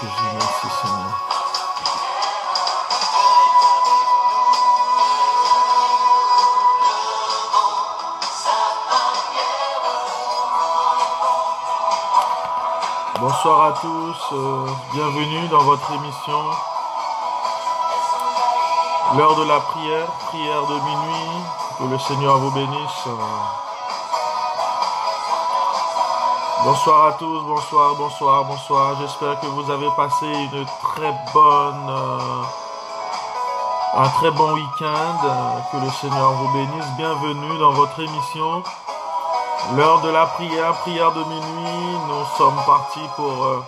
Jésus, merci Seigneur. Bonsoir à tous, bienvenue dans votre émission. L'heure de la prière, prière de minuit, que le Seigneur vous bénisse. Bonsoir à tous, bonsoir, bonsoir, bonsoir. J'espère que vous avez passé une un très bon week-end. Que le Seigneur vous bénisse. Bienvenue dans votre émission. L'heure de la prière, prière de minuit. Nous sommes partis pour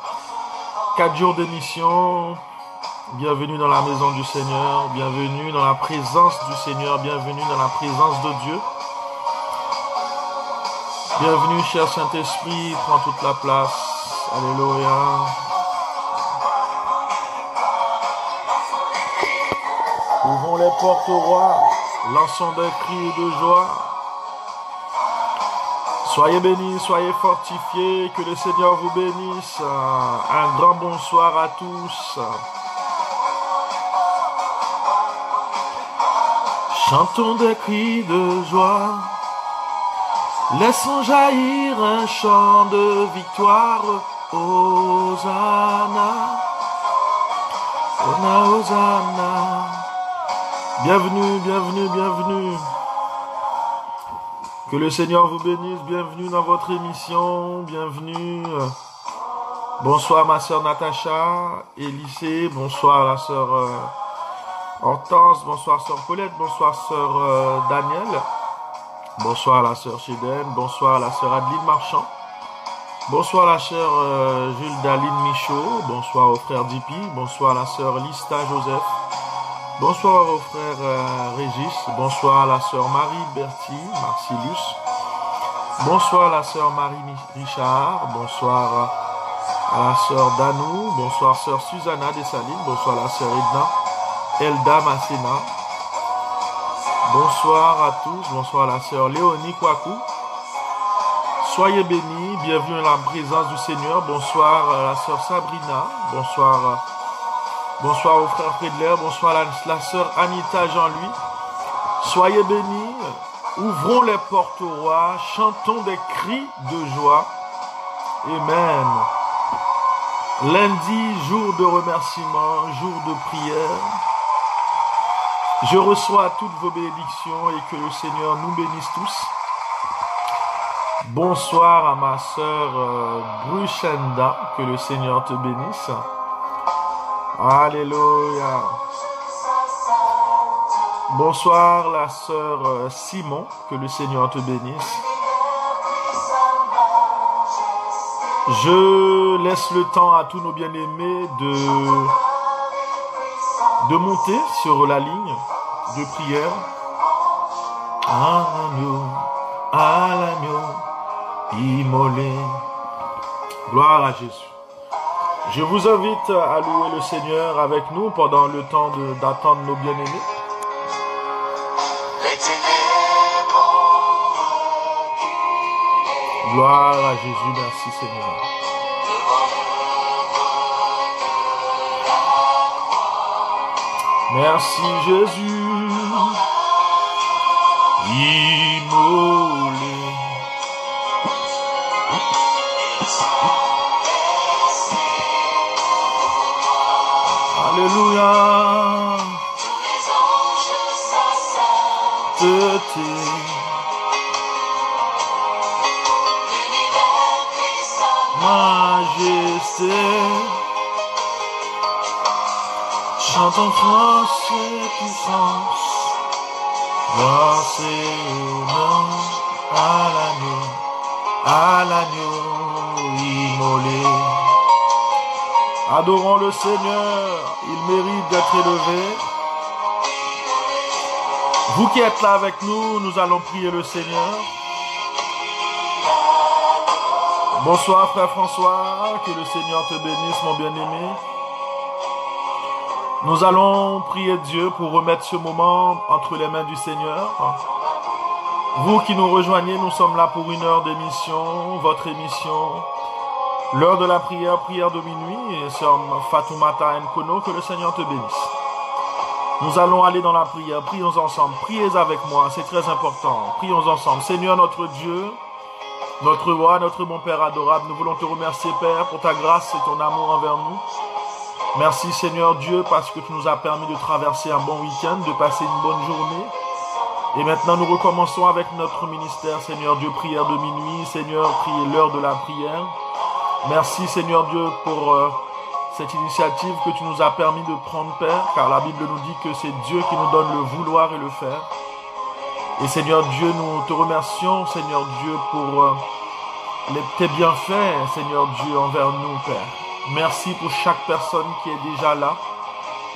4 jours d'émission. Bienvenue dans la maison du Seigneur. Bienvenue dans la présence du Seigneur. Bienvenue dans la présence de Dieu. Bienvenue, cher Saint-Esprit, prends toute la place. Alléluia. Ouvrons les portes au roi, lançons des cris de joie. Soyez bénis, soyez fortifiés, que le Seigneur vous bénisse. Un grand bonsoir à tous. Chantons des cris de joie. Laissons jaillir un chant de victoire. Hosanna, Hosanna, Hosanna. Bienvenue, bienvenue, bienvenue. Que le Seigneur vous bénisse. Bienvenue dans votre émission. Bienvenue. Bonsoir ma sœur Natacha, Élysée. Bonsoir la sœur Hortense. Bonsoir sœur Paulette. Bonsoir sœur Daniel. Bonsoir la sœur Chéden, bonsoir la sœur Adeline Marchand, bonsoir la sœur Jules Daline Michaud, bonsoir au frère Dipi, bonsoir la sœur Lista Joseph, bonsoir au frère Régis, bonsoir la sœur Marie Bertie Marcillus, bonsoir la sœur Marie Richard, bonsoir à la sœur Danou, bonsoir sœur Susanna Dessalines, bonsoir la sœur Edna, Elda Masséna. Bonsoir à tous, bonsoir à la sœur Léonie Kwaku. Soyez bénis, bienvenue à la présence du Seigneur. Bonsoir à la sœur Sabrina, bonsoir au frère Fredler, bonsoir à la sœur Anita Jean-Louis. Soyez bénis, ouvrons les portes au roi, chantons des cris de joie. Amen. Lundi, jour de remerciement, jour de prière. Je reçois toutes vos bénédictions et que le Seigneur nous bénisse tous. Bonsoir à ma sœur Bruchenda, que le Seigneur te bénisse. Alléluia. Bonsoir la sœur Simon, que le Seigneur te bénisse. Je laisse le temps à tous nos bien-aimés de monter sur la ligne de prière. À l'agneau, immolé. Gloire à Jésus. Je vous invite à louer le Seigneur avec nous pendant le temps d'attendre nos bien-aimés. Gloire à Jésus, merci Seigneur. Merci Jésus, immolé. Alléluia. Sainteté. Majesté. Chante en France et puissance, gloire c'est au nom à l'agneau immolé. Adorons le Seigneur, il mérite d'être élevé. Vous qui êtes là avec nous, nous allons prier le Seigneur. Bonsoir frère François, que le Seigneur te bénisse mon bien-aimé. Nous allons prier Dieu pour remettre ce moment entre les mains du Seigneur. Vous qui nous rejoignez, nous sommes là pour une heure d'émission, votre émission, L'heure de la prière, prière de minuit, et sœur Fatoumata Nkono, que le Seigneur te bénisse. Nous allons aller dans la prière, prions ensemble, priez avec moi, c'est très important, prions ensemble. Seigneur notre Dieu, notre roi, notre bon Père adorable, nous voulons te remercier Père pour ta grâce et ton amour envers nous. Merci Seigneur Dieu parce que tu nous as permis de traverser un bon week-end, de passer une bonne journée. Et maintenant nous recommençons avec notre ministère, Seigneur Dieu, prière de minuit, Seigneur, priez l'heure de la prière. Merci Seigneur Dieu pour cette initiative que tu nous as permis de prendre Père, car la Bible nous dit que c'est Dieu qui nous donne le vouloir et le faire. Et Seigneur Dieu, nous te remercions Seigneur Dieu pour tes bienfaits, Seigneur Dieu, envers nous Père. Merci pour chaque personne qui est déjà là.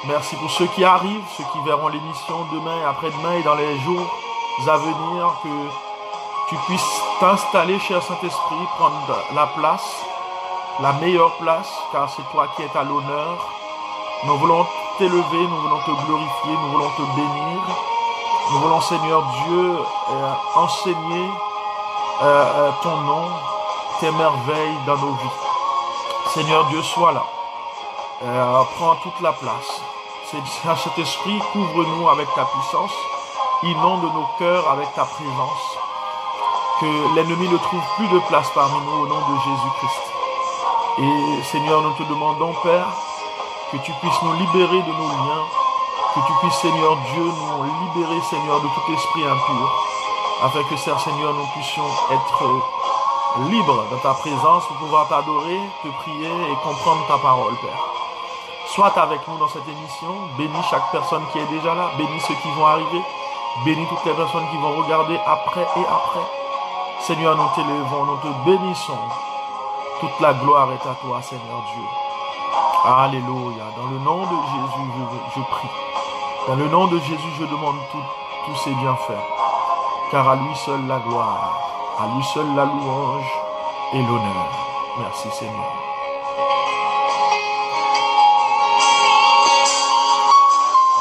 Merci pour ceux qui arrivent, ceux qui verront l'émission demain et après-demain et dans les jours à venir, que tu puisses t'installer, cher Saint-Esprit, prendre la place, la meilleure place, car c'est toi qui es à l'honneur. Nous voulons t'élever, nous voulons te glorifier, nous voulons te bénir. Nous voulons, Seigneur Dieu, enseigner ton nom, tes merveilles dans nos vies. Seigneur Dieu, sois là. Prends toute la place. Seigneur, cet esprit, couvre-nous avec ta puissance. Inonde nos cœurs avec ta présence. Que l'ennemi ne trouve plus de place parmi nous au nom de Jésus-Christ. Et Seigneur, nous te demandons, Père, que tu puisses nous libérer de nos liens. Que tu puisses, Seigneur Dieu, nous libérer, Seigneur, de tout esprit impur. Afin que, Seigneur, nous puissions être libres dans ta présence pour pouvoir t'adorer, te prier et comprendre ta parole, Père. Sois avec nous dans cette émission. Bénis chaque personne qui est déjà là. Bénis ceux qui vont arriver. Bénis toutes les personnes qui vont regarder après et après. Seigneur, nous t'élevons, nous te bénissons. Toute la gloire est à toi, Seigneur Dieu. Alléluia. Dans le nom de Jésus, je prie. Dans le nom de Jésus, je demande tous ces bienfaits. Car à lui seul la gloire, à lui seul la louange et l'honneur. Merci Seigneur.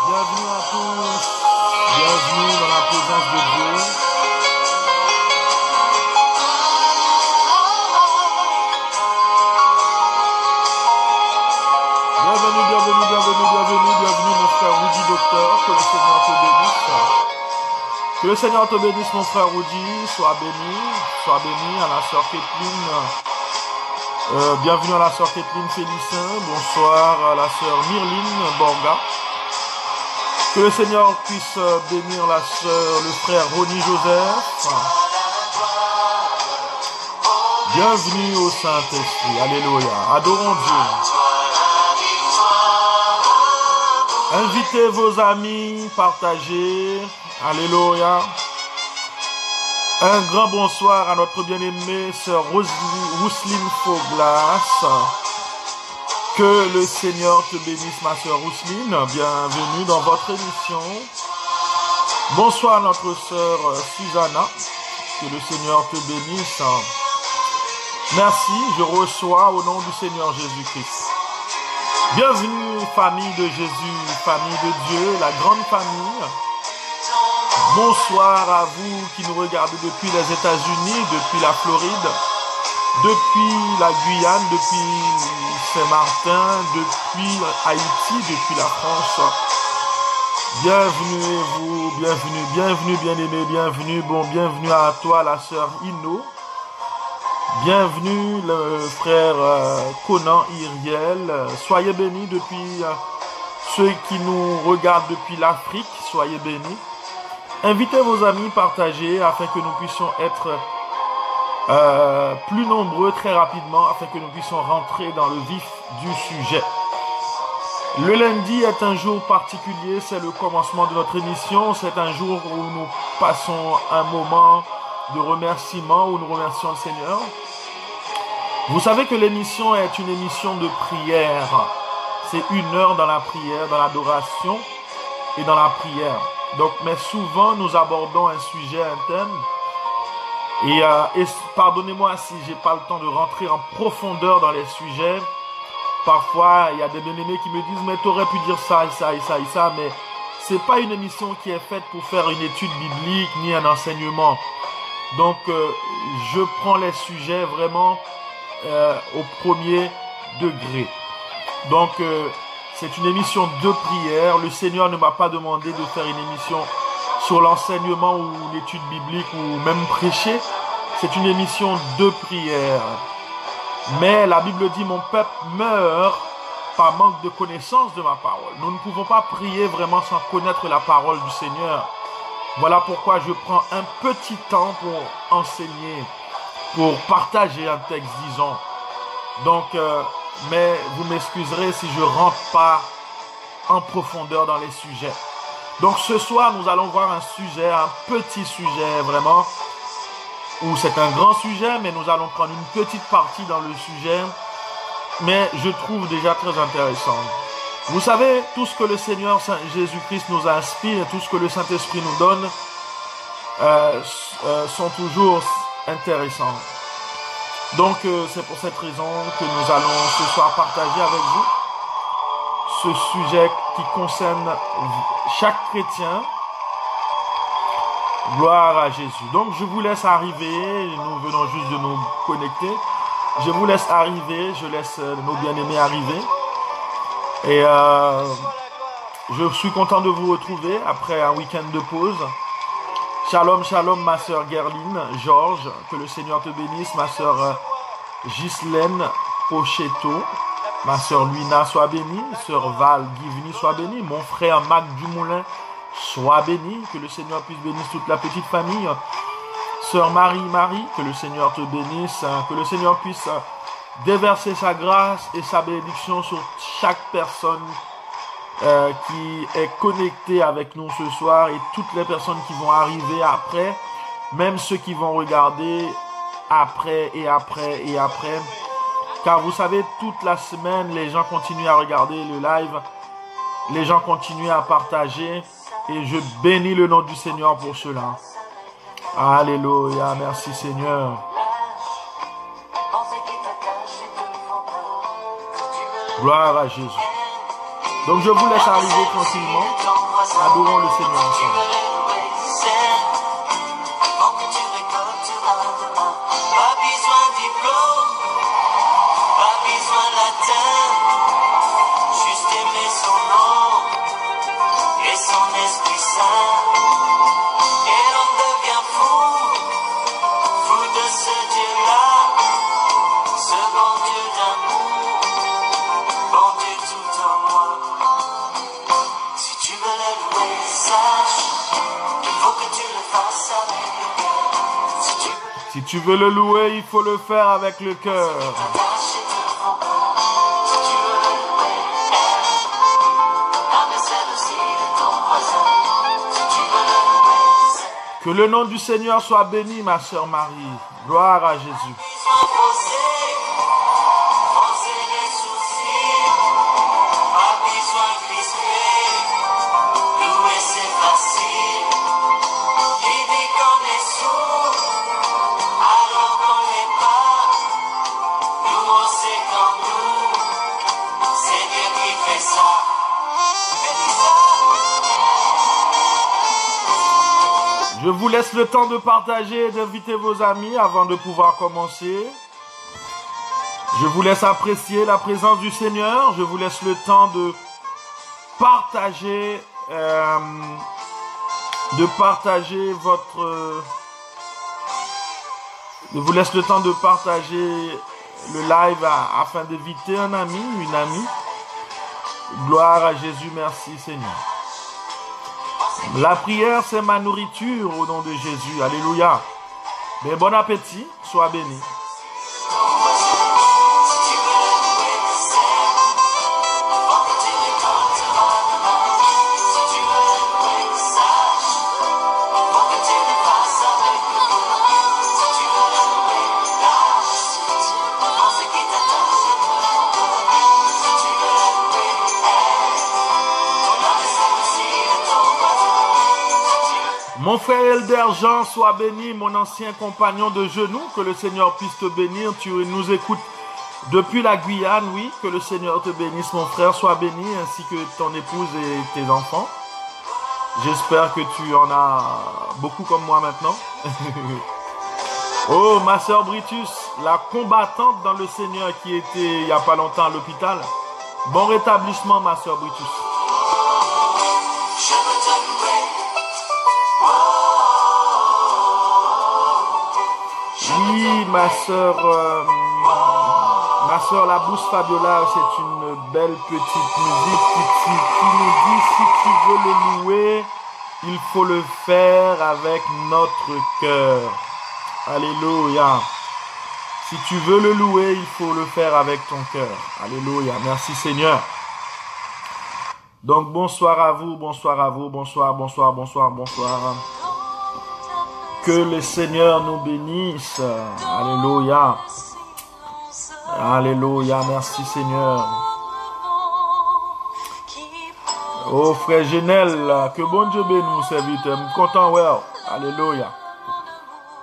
Bienvenue à tous. Bienvenue dans la présence de Dieu. Bienvenue mon frère Rudy Docteur, que le Seigneur te bénisse. Que le Seigneur te bénisse mon frère Rudy, sois béni à la sœur Kathleen. Bienvenue à la sœur Kathleen Félicin, bonsoir à la sœur Myrline Borga. Que le Seigneur puisse bénir la sœur, le frère Ronnie Joseph. Bienvenue au Saint-Esprit, alléluia, adorons Dieu. Invitez vos amis, partagez. Alléluia. Un grand bonsoir à notre bien-aimée sœur Rousseline Fauglas. Que le Seigneur te bénisse, ma sœur Rousseline. Bienvenue dans votre émission. Bonsoir à notre sœur Susanna. Que le Seigneur te bénisse. Merci, je reçois au nom du Seigneur Jésus-Christ. Bienvenue, famille de Jésus, famille de Dieu, la grande famille. Bonsoir à vous qui nous regardez depuis les États-Unis, depuis la Floride, depuis la Guyane, depuis Saint-Martin, depuis Haïti, depuis la France. Bienvenue vous, bienvenue bien-aimés, bienvenue à toi la sœur Ino. Bienvenue le frère Conan Iriel. Soyez bénis depuis ceux qui nous regardent depuis l'Afrique. Soyez bénis. Invitez vos amis, partagez afin que nous puissions être plus nombreux très rapidement, afin que nous puissions rentrer dans le vif du sujet. Le lundi est un jour particulier, c'est le commencement de notre émission. C'est un jour où nous passons un moment de remerciement, où nous remercions le Seigneur. Vous savez que l'émission est une émission de prière. C'est 1 heure dans la prière, dans l'adoration et dans la prière. Donc, mais souvent, nous abordons un sujet, un thème. Et pardonnez-moi si j'ai pas le temps de rentrer en profondeur dans les sujets. Parfois, il y a des bien-aimés qui me disent, mais tu aurais pu dire ça et ça et ça et ça. Mais c'est pas une émission qui est faite pour faire une étude biblique ni un enseignement. Donc, je prends les sujets vraiment au premier degré. Donc, c'est une émission de prière. Le Seigneur ne m'a pas demandé de faire une émission sur l'enseignement ou l'étude biblique ou même prêcher. C'est une émission de prière. Mais la Bible dit, mon peuple meurt par manque de connaissance de ma parole. Nous ne pouvons pas prier vraiment sans connaître la parole du Seigneur. Voilà pourquoi je prends un petit temps pour enseigner, pour partager un texte, disons. Donc, mais vous m'excuserez si je ne rentre pas en profondeur dans les sujets. Donc ce soir, nous allons voir un sujet, un petit sujet vraiment, où c'est un grand sujet, mais nous allons prendre une petite partie dans le sujet, mais je trouve déjà très intéressant. Vous savez, tout ce que le Seigneur Jésus-Christ nous inspire, tout ce que le Saint-Esprit nous donne, sont toujours intéressants. Donc, c'est pour cette raison que nous allons ce soir partager avec vous ce sujet qui concerne chaque chrétien. Gloire à Jésus. Donc, je vous laisse arriver. Nous venons juste de nous connecter. Je vous laisse arriver. Je laisse nos bien-aimés arriver. Et je suis content de vous retrouver après un week-end de pause. Shalom, shalom, ma sœur Gerline, Georges, que le Seigneur te bénisse, ma sœur Ghislaine Pochetto, ma sœur Luina, sois bénie, sœur Val Guivni, sois bénie, mon frère Mac Dumoulin, sois béni, que le Seigneur puisse bénir toute la petite famille, sœur Marie, que le Seigneur te bénisse, que le Seigneur puisse déverser sa grâce et sa bénédiction sur chaque personne qui est connecté avec nous ce soir et toutes les personnes qui vont arriver après, même ceux qui vont regarder après et après et après. Car vous savez, toute la semaine, les gens continuent à regarder le live, les gens continuent à partager et je bénis le nom du Seigneur pour cela. Alléluia, merci Seigneur. Gloire à Jésus. Donc je vous laisse arriver tranquillement. Adorons le Seigneur ensemble. Pas besoin de diplôme, pas besoin latin, juste aimer son nom et son Esprit Saint. Et l'on devient fou de ce Dieu-là, ce bon Dieu d'amour, bon Dieu tout en moi. Si tu veux le louer, sache qu'il faut que tu le fasses avec le cœur. Si tu veux le louer, il faut le faire avec le cœur. Que le nom du Seigneur soit béni, ma sœur Marie. Gloire à Jésus. Je vous laisse le temps de partager et d'inviter vos amis avant de pouvoir commencer. Je vous laisse apprécier la présence du Seigneur. Je vous laisse le temps de partager, Je vous laisse le temps de partager le live afin d'éviter un ami, une amie. Gloire à Jésus, merci Seigneur. La prière, c'est ma nourriture au nom de Jésus. Alléluia. Mais bon appétit, sois béni. Mon frère Elder Jean, sois béni, mon ancien compagnon de genoux, que le Seigneur puisse te bénir. Tu nous écoutes depuis la Guyane, oui, que le Seigneur te bénisse, mon frère, sois béni, ainsi que ton épouse et tes enfants. J'espère que tu en as beaucoup comme moi maintenant. Oh, ma sœur Britus, la combattante dans le Seigneur qui était il n'y a pas longtemps à l'hôpital. Bon rétablissement, ma sœur Britus. Je me donnerai. Oui, ma sœur la Bousse Fabiola, c'est une belle petite musique qui nous dit si tu veux le louer, il faut le faire avec notre cœur. Alléluia. Si tu veux le louer, il faut le faire avec ton cœur. Alléluia. Merci Seigneur. Donc bonsoir à vous, bonsoir à vous, bonsoir. Que le Seigneur nous bénisse. Alléluia. Alléluia. Merci Seigneur. Oh frère Genel, que bon Dieu bénisse mon serviteur. Je suis content, ouais. Alléluia.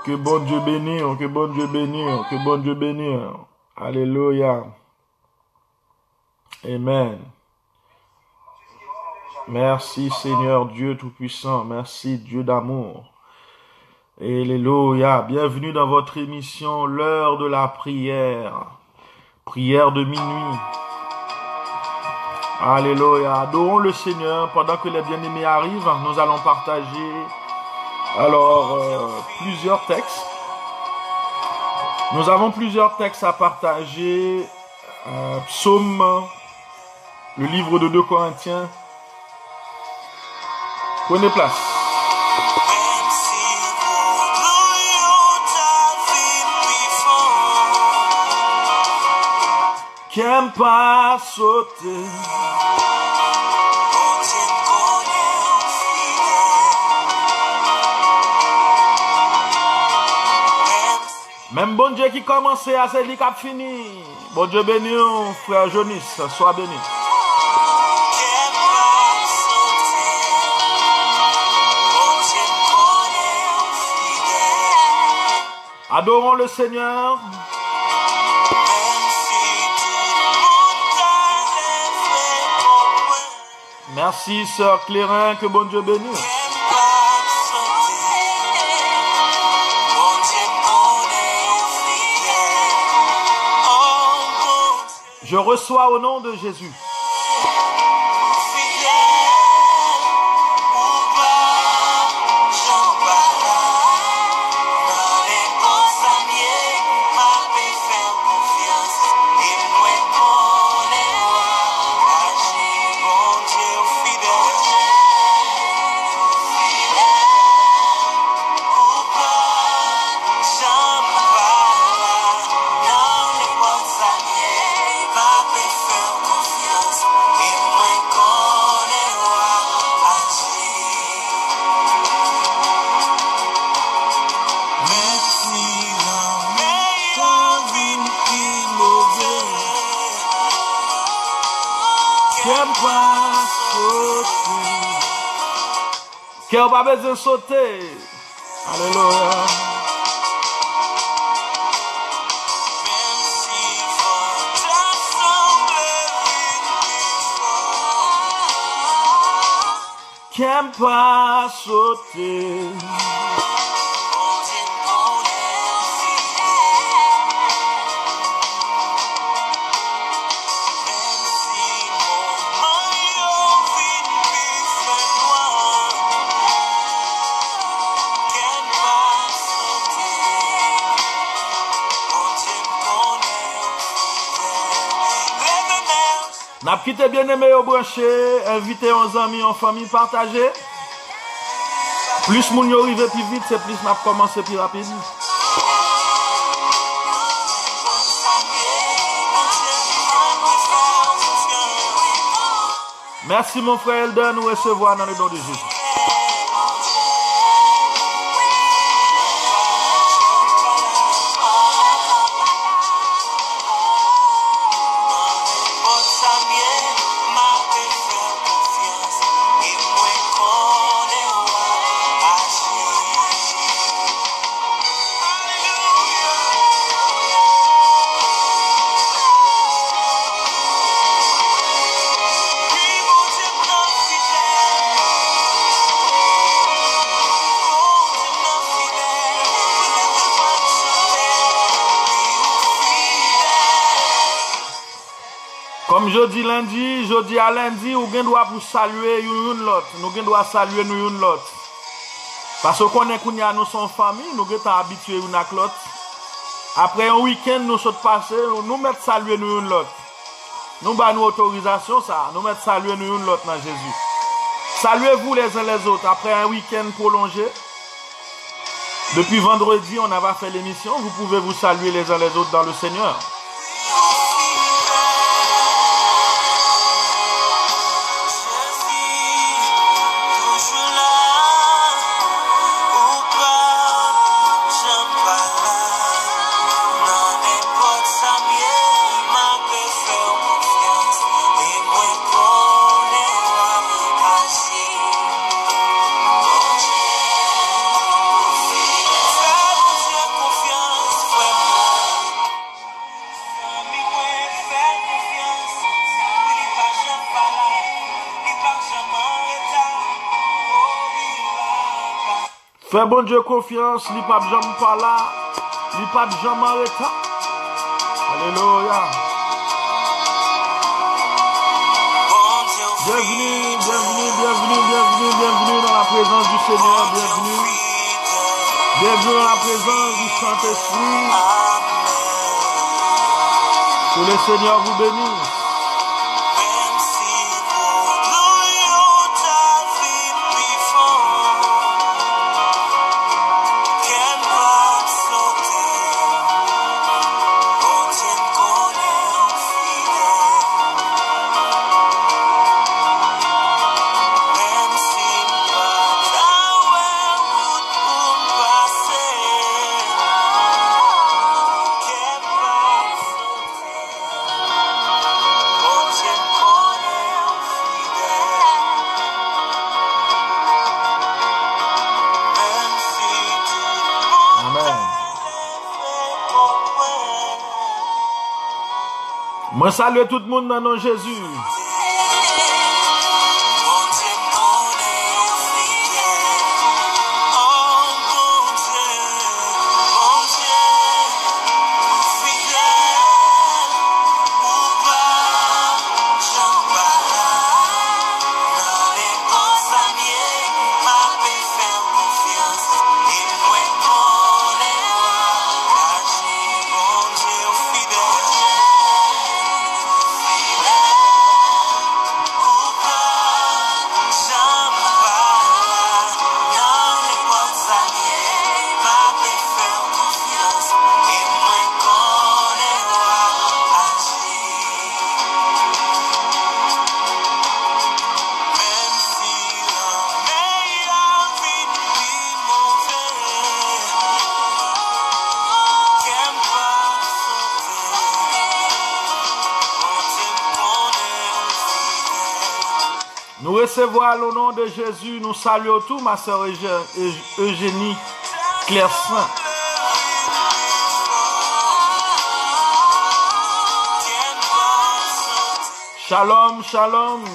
Que bon Dieu bénisse, que bon Dieu bénisse, que bon Dieu bénisse. Alléluia. Amen. Merci Seigneur Dieu Tout-Puissant. Merci Dieu d'amour. Alléluia. Bienvenue dans votre émission, l'heure de la prière. Prière de minuit. Alléluia. Adorons le Seigneur. Pendant que les bien-aimés arrivent, nous allons partager plusieurs textes. Nous avons plusieurs textes à partager. Psaume, le livre de 2 Corinthiens. Prenez place. Qui aime pas sauter. Même bon Dieu qui commençait à celui qui a fini. Bon Dieu béni, frère Jonis, sois béni. Adorons le Seigneur. Merci, sœur Clérin, que bon Dieu bénisse. Je reçois au nom de Jésus. Cœur pas besoin de sauter. Alléluia. Qui aime pas sauter. N'a quitté bien aimé au branché, invité aux amis, en famille, partagé. Plus moun yo arrive plus vite, c'est plus n'a commencé plus rapide. Merci mon frère Elden, nous recevoir dans le nom de Jésus. Comme jeudi lundi, jeudi à lundi, ou gen doit pour saluer une l'autre. Nous gen doit saluer nous une l'autre. Parce qu'on est kounya nous sommes famille, nous gen habitués une à l'autre. Après un week-end, nous sommes passés, nous mettons saluer nous une l'autre. Nous avons nous autorisation ça, nous mettons saluer nous une l'autre dans Jésus. Saluez-vous les uns les autres après un week-end prolongé. Depuis vendredi, on n'a pas fait l'émission. Vous pouvez vous saluer les uns les autres dans le Seigneur. Fais bon Dieu confiance, li pas jamais pas là, li pas jamais arrêté. Alléluia. Bienvenue, bienvenue, bienvenue, bienvenue, bienvenue dans la présence du Seigneur, bienvenue. Bienvenue dans la présence du Saint-Esprit. Que le Seigneur vous bénisse. Moi salue tout le monde dans le nom de Jésus. Nous recevons au nom de Jésus, nous saluons tout ma sœur Eugénie Clairsaint. Shalom, shalom.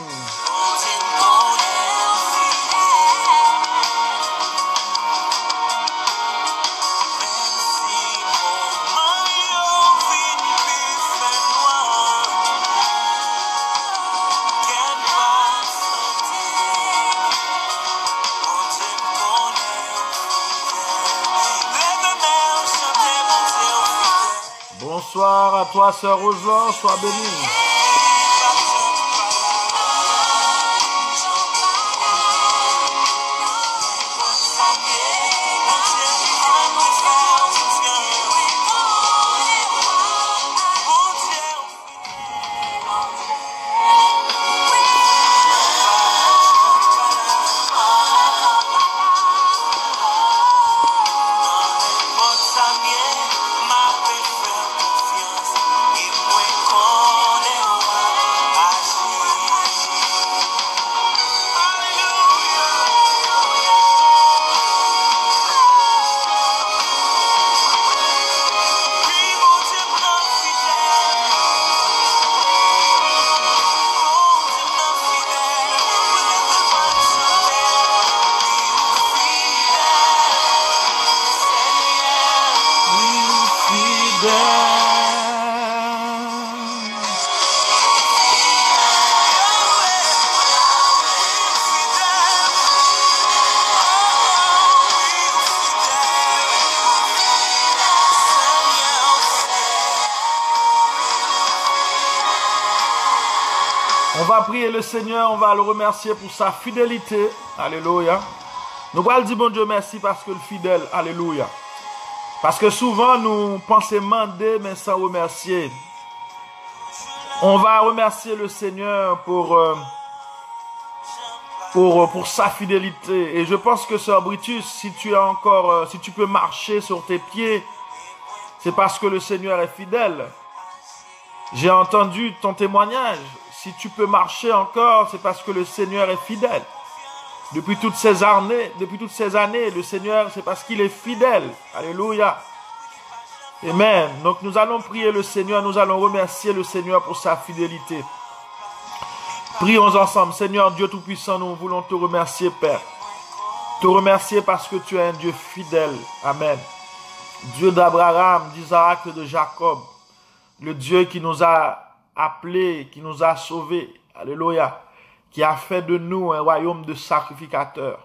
Bonsoir à toi, sœur Roselon, sois bénie. On va prier le Seigneur, on va le remercier pour sa fidélité. Alléluia. Nous allons dire bon Dieu merci parce que le fidèle. Alléluia. Parce que souvent nous pensons demander mais sans remercier. On va remercier le Seigneur pour sa fidélité. Et je pense que Sœur Brutus, si tu as encore, si tu peux marcher sur tes pieds, c'est parce que le Seigneur est fidèle. J'ai entendu ton témoignage. Si tu peux marcher encore, c'est parce que le Seigneur est fidèle. Depuis toutes ces années, le Seigneur, c'est parce qu'il est fidèle. Alléluia. Amen. Donc nous allons prier le Seigneur, nous allons remercier le Seigneur pour sa fidélité. Prions ensemble. Seigneur Dieu Tout-Puissant, nous voulons te remercier, Père. Te remercier parce que tu es un Dieu fidèle. Amen. Dieu d'Abraham, d'Isaac et de Jacob. Le Dieu qui nous a appelés, qui nous a sauvés. Alléluia. Qui a fait de nous un royaume de sacrificateurs.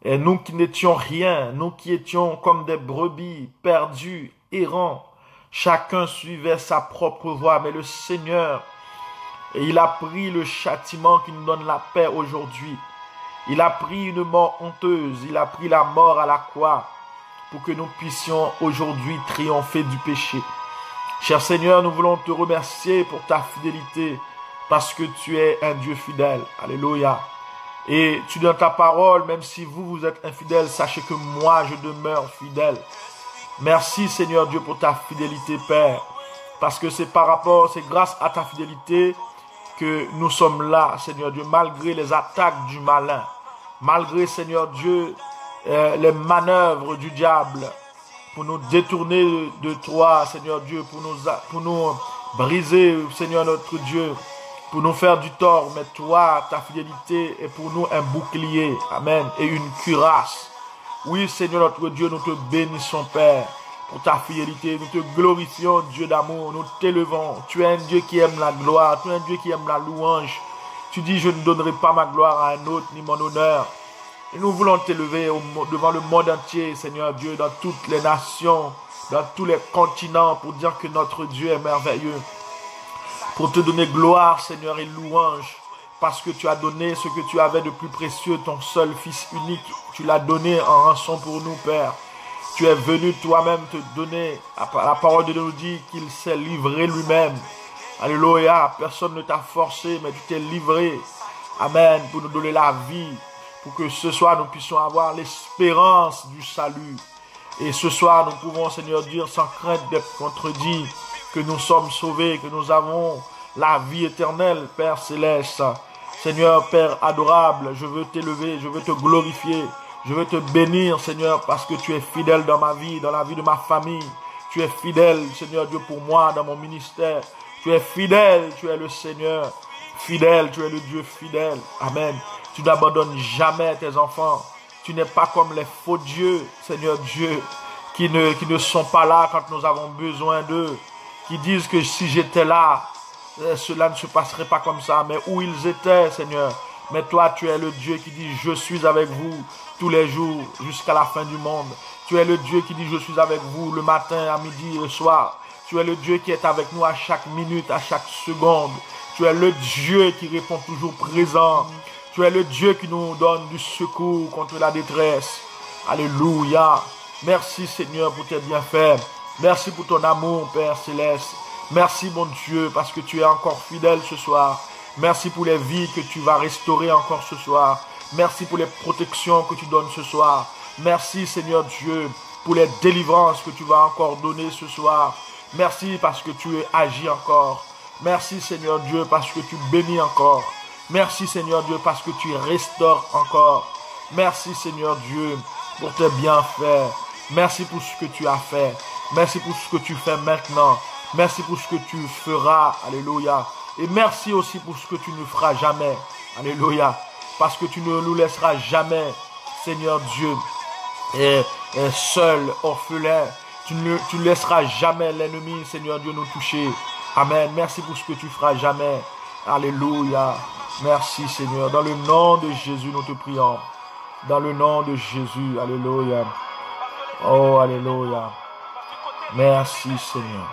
Et nous qui n'étions rien, nous qui étions comme des brebis perdus, errants, chacun suivait sa propre voie. Mais le Seigneur, et il a pris le châtiment qui nous donne la paix aujourd'hui. Il a pris une mort honteuse, il a pris la mort à la croix pour que nous puissions aujourd'hui triompher du péché. Cher Seigneur, nous voulons te remercier pour ta fidélité parce que tu es un Dieu fidèle. Alléluia. Et tu donnes ta parole, même si vous êtes infidèles, sachez que moi, je demeure fidèle. Merci Seigneur Dieu pour ta fidélité, Père. Parce que c'est grâce à ta fidélité que nous sommes là, Seigneur Dieu, malgré les attaques du malin, malgré, Seigneur Dieu, les manœuvres du diable pour nous détourner de toi, Seigneur Dieu, pour nous briser, Seigneur notre Dieu, pour nous faire du tort. Mais toi, ta fidélité est pour nous un bouclier, amen, et une cuirasse. Oui, Seigneur notre Dieu, nous te bénissons, Père, pour ta fidélité. Nous te glorifions, Dieu d'amour. Nous t'élevons. Tu es un Dieu qui aime la gloire. Tu es un Dieu qui aime la louange. Tu dis, je ne donnerai pas ma gloire à un autre, ni mon honneur. Et nous voulons t'élever devant le monde entier, Seigneur Dieu, dans toutes les nations, dans tous les continents, pour dire que notre Dieu est merveilleux. Pour te donner gloire, Seigneur, et louange. Parce que tu as donné ce que tu avais de plus précieux, ton seul Fils unique. Tu l'as donné en rançon pour nous, Père. Tu es venu toi-même te donner. La parole de Dieu nous dit qu'il s'est livré lui-même. Alléluia. Personne ne t'a forcé, mais tu t'es livré. Amen. Pour nous donner la vie. Pour que ce soir, nous puissions avoir l'espérance du salut. Et ce soir, nous pouvons, Seigneur, dire sans crainte d'être contredits que nous sommes sauvés, que nous avons la vie éternelle, Père céleste. Seigneur, Père adorable, je veux t'élever, je veux te glorifier, je veux te bénir, Seigneur, parce que tu es fidèle dans ma vie, dans la vie de ma famille. Tu es fidèle, Seigneur Dieu, pour moi, dans mon ministère. Tu es fidèle, tu es le Seigneur. Fidèle, tu es le Dieu fidèle. Amen. Tu n'abandonnes jamais tes enfants. Tu n'es pas comme les faux dieux, Seigneur Dieu, qui ne sont pas là quand nous avons besoin d'eux, qui disent que si j'étais là, cela ne se passerait pas comme ça, mais où ils étaient, Seigneur. Mais toi, tu es le Dieu qui dit, je suis avec vous tous les jours jusqu'à la fin du monde. Tu es le Dieu qui dit, je suis avec vous le matin, à midi et le soir. Tu es le Dieu qui est avec nous à chaque minute, à chaque seconde. Tu es le Dieu qui répond toujours présent. Tu es le Dieu qui nous donne du secours contre la détresse. Alléluia. Merci, Seigneur, pour tes bienfaits. Merci pour ton amour, Père céleste. Merci, mon Dieu, parce que tu es encore fidèle ce soir. Merci pour les vies que tu vas restaurer encore ce soir. Merci pour les protections que tu donnes ce soir. Merci, Seigneur Dieu, pour les délivrances que tu vas encore donner ce soir. Merci parce que tu agis encore. Merci, Seigneur Dieu, parce que tu bénis encore. Merci, Seigneur Dieu, parce que tu restaures encore. Merci, Seigneur Dieu, pour tes bienfaits. Merci pour ce que tu as fait. Merci pour ce que tu fais maintenant. Merci pour ce que tu feras. Alléluia. Et merci aussi pour ce que tu ne feras jamais. Alléluia. Parce que tu ne nous laisseras jamais, Seigneur Dieu, et seul, orphelin. Tu ne laisseras jamais l'ennemi, Seigneur Dieu, nous toucher. Amen. Merci pour ce que tu feras jamais. Alléluia. Merci, Seigneur. Dans le nom de Jésus, nous te prions. Dans le nom de Jésus. Alléluia. Oh, alléluia. Merci, Seigneur.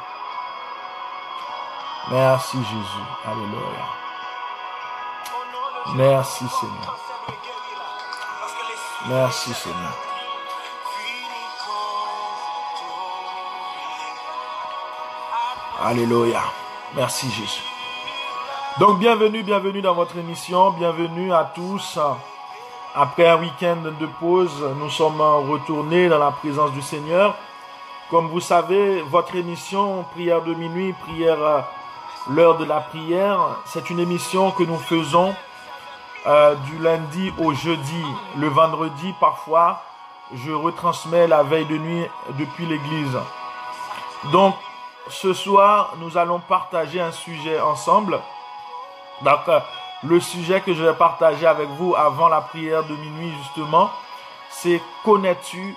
Merci, Jésus. Alléluia. Merci Seigneur. Merci Seigneur. Alléluia. Merci Jésus. Donc bienvenue dans votre émission. Bienvenue à tous. Après un week-end de pause, nous sommes retournés dans la présence du Seigneur. Comme vous savez, votre émission Prière de minuit, prière l'heure de la prière, c'est une émission que nous faisons du lundi au jeudi. Le vendredi, parfois, je retransmets la veille de nuit depuis l'église. Donc, ce soir, nous allons partager un sujet ensemble. Donc, le sujet que je vais partager avec vous avant la prière de minuit, justement, c'est connais-tu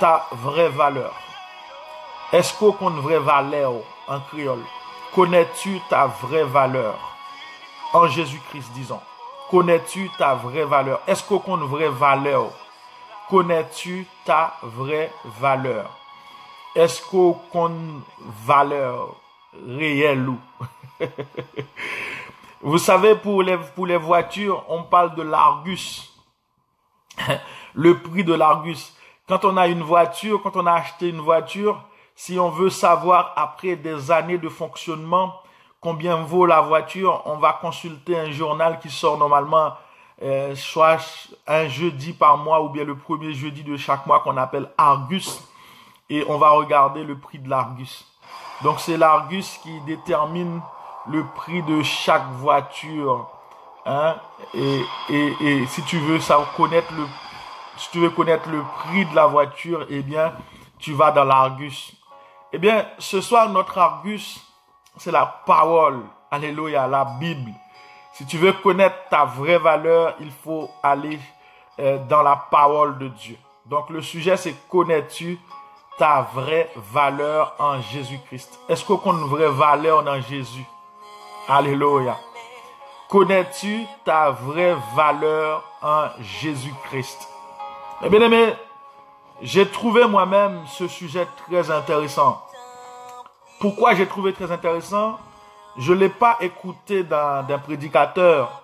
ta vraie valeur? Est-ce qu'on a une vraie valeur en créole? Connais-tu ta vraie valeur? En Jésus-Christ, disons. Connais-tu ta vraie valeur? Est-ce qu'on a une vraie valeur? Connais-tu ta vraie valeur? Est-ce qu'on a une valeur réelle ou? Vous savez, pour les voitures, on parle de l'Argus. Le prix de l'Argus. Quand on a une voiture, quand on a acheté une voiture, si on veut savoir après des années de fonctionnement combien vaut la voiture, on va consulter un journal qui sort normalement soit un jeudi par mois ou bien le premier jeudi de chaque mois qu'on appelle Argus. Et on va regarder le prix de l'Argus. Donc c'est l'Argus qui détermine le prix de chaque voiture, hein, et si tu veux si tu veux connaître le prix de la voiture, eh bien, tu vas dans l'Argus. Eh bien, ce soir, notre Argus, c'est la parole, alléluia, la Bible. Si tu veux connaître ta vraie valeur, il faut aller dans la parole de Dieu. Donc, le sujet, c'est connais-tu ta vraie valeur en Jésus-Christ? Est-ce qu'on a une vraie valeur en Jésus? Alléluia. Connais-tu ta vraie valeur en Jésus-Christ? Eh bien aimé, j'ai trouvé moi-même ce sujet très intéressant. Pourquoi j'ai trouvé très intéressant? Je ne l'ai pas écouté d'un prédicateur,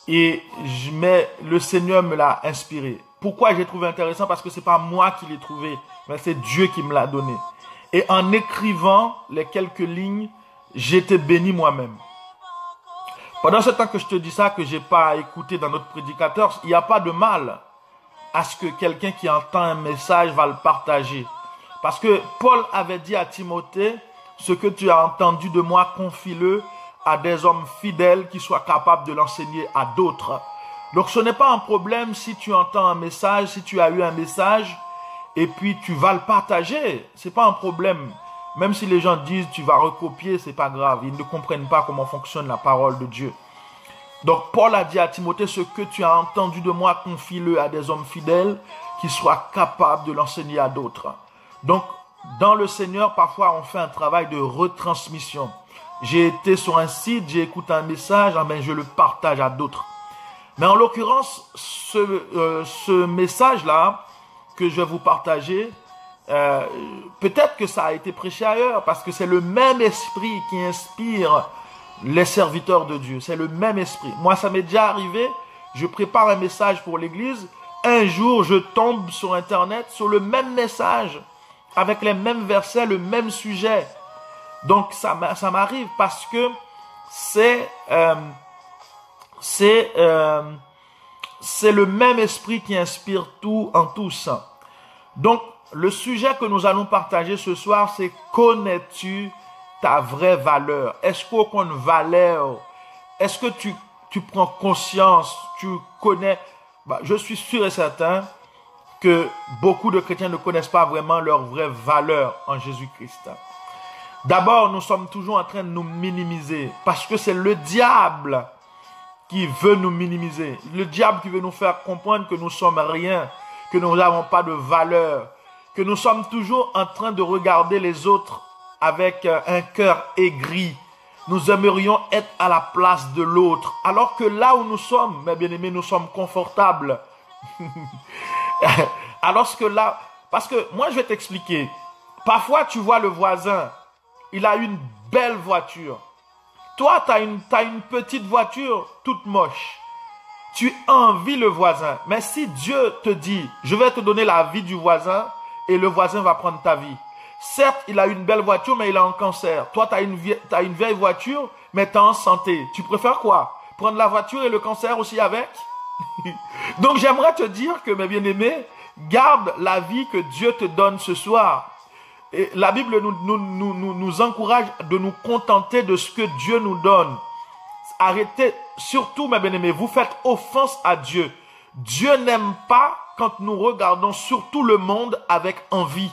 mais le Seigneur me l'a inspiré. Pourquoi j'ai trouvé intéressant? Parce que ce n'est pas moi qui l'ai trouvé, mais c'est Dieu qui me l'a donné. Et en écrivant les quelques lignes, j'étais béni moi-même. Pendant ce temps que je te dis ça, que je n'ai pas écouté dans notre prédicateur, il n'y a pas de mal à ce que quelqu'un qui entend un message va le partager. Parce que Paul avait dit à Timothée, ce que tu as entendu de moi, confie-le à des hommes fidèles qui soient capables de l'enseigner à d'autres. Donc ce n'est pas un problème si tu entends un message, si tu as eu un message, et puis tu vas le partager. Ce n'est pas un problème. Même si les gens disent tu vas recopier, c'est pas grave. Ils ne comprennent pas comment fonctionne la parole de Dieu. Donc Paul a dit à Timothée, ce que tu as entendu de moi, confie-le à des hommes fidèles qui soient capables de l'enseigner à d'autres. Donc dans le Seigneur, parfois on fait un travail de retransmission. J'ai été sur un site, j'ai écouté un message, je le partage à d'autres. Mais en l'occurrence, ce message-là que je vais vous partager, peut-être que ça a été prêché ailleurs parce que c'est le même esprit qui inspire les serviteurs de Dieu. C'est le même esprit. Moi, ça m'est déjà arrivé. Je prépare un message pour l'église. Un jour, je tombe sur Internet sur le même message avec les mêmes versets, le même sujet. Donc, ça m'arrive parce que c'est le même esprit qui inspire tout en tous. Donc, le sujet que nous allons partager ce soir, c'est connais-tu ta vraie valeur? Est-ce qu'on a une valeur? Est-ce que tu prends conscience? Tu connais? Je suis sûr et certain que beaucoup de chrétiens ne connaissent pas vraiment leur vraie valeur en Jésus-Christ. D'abord, nous sommes toujours en train de nous minimiser parce que c'est le diable qui veut nous minimiser. Le diable qui veut nous faire comprendre que nous sommes rien, que nous n'avons pas de valeur, que nous sommes toujours en train de regarder les autres avec un cœur aigri. Nous aimerions être à la place de l'autre. Alors que là où nous sommes, mes bien-aimés, nous sommes confortables. Alors que là, parce que moi je vais t'expliquer. Parfois tu vois le voisin, il a une belle voiture. Toi, t'as une petite voiture toute moche. Tu envies le voisin. Mais si Dieu te dit, je vais te donner la vie du voisin et le voisin va prendre ta vie. Certes, il a une belle voiture, mais il a un cancer. Toi, t'as une vieille voiture, mais t'es en santé. Tu préfères quoi? Prendre la voiture et le cancer aussi avec? Donc, j'aimerais te dire que, mes bien-aimés, garde la vie que Dieu te donne ce soir. Et la Bible nous encourage de nous contenter de ce que Dieu nous donne. Arrêtez, surtout mes bien-aimés, vous faites offense à Dieu. Dieu n'aime pas quand nous regardons surtout le monde avec envie.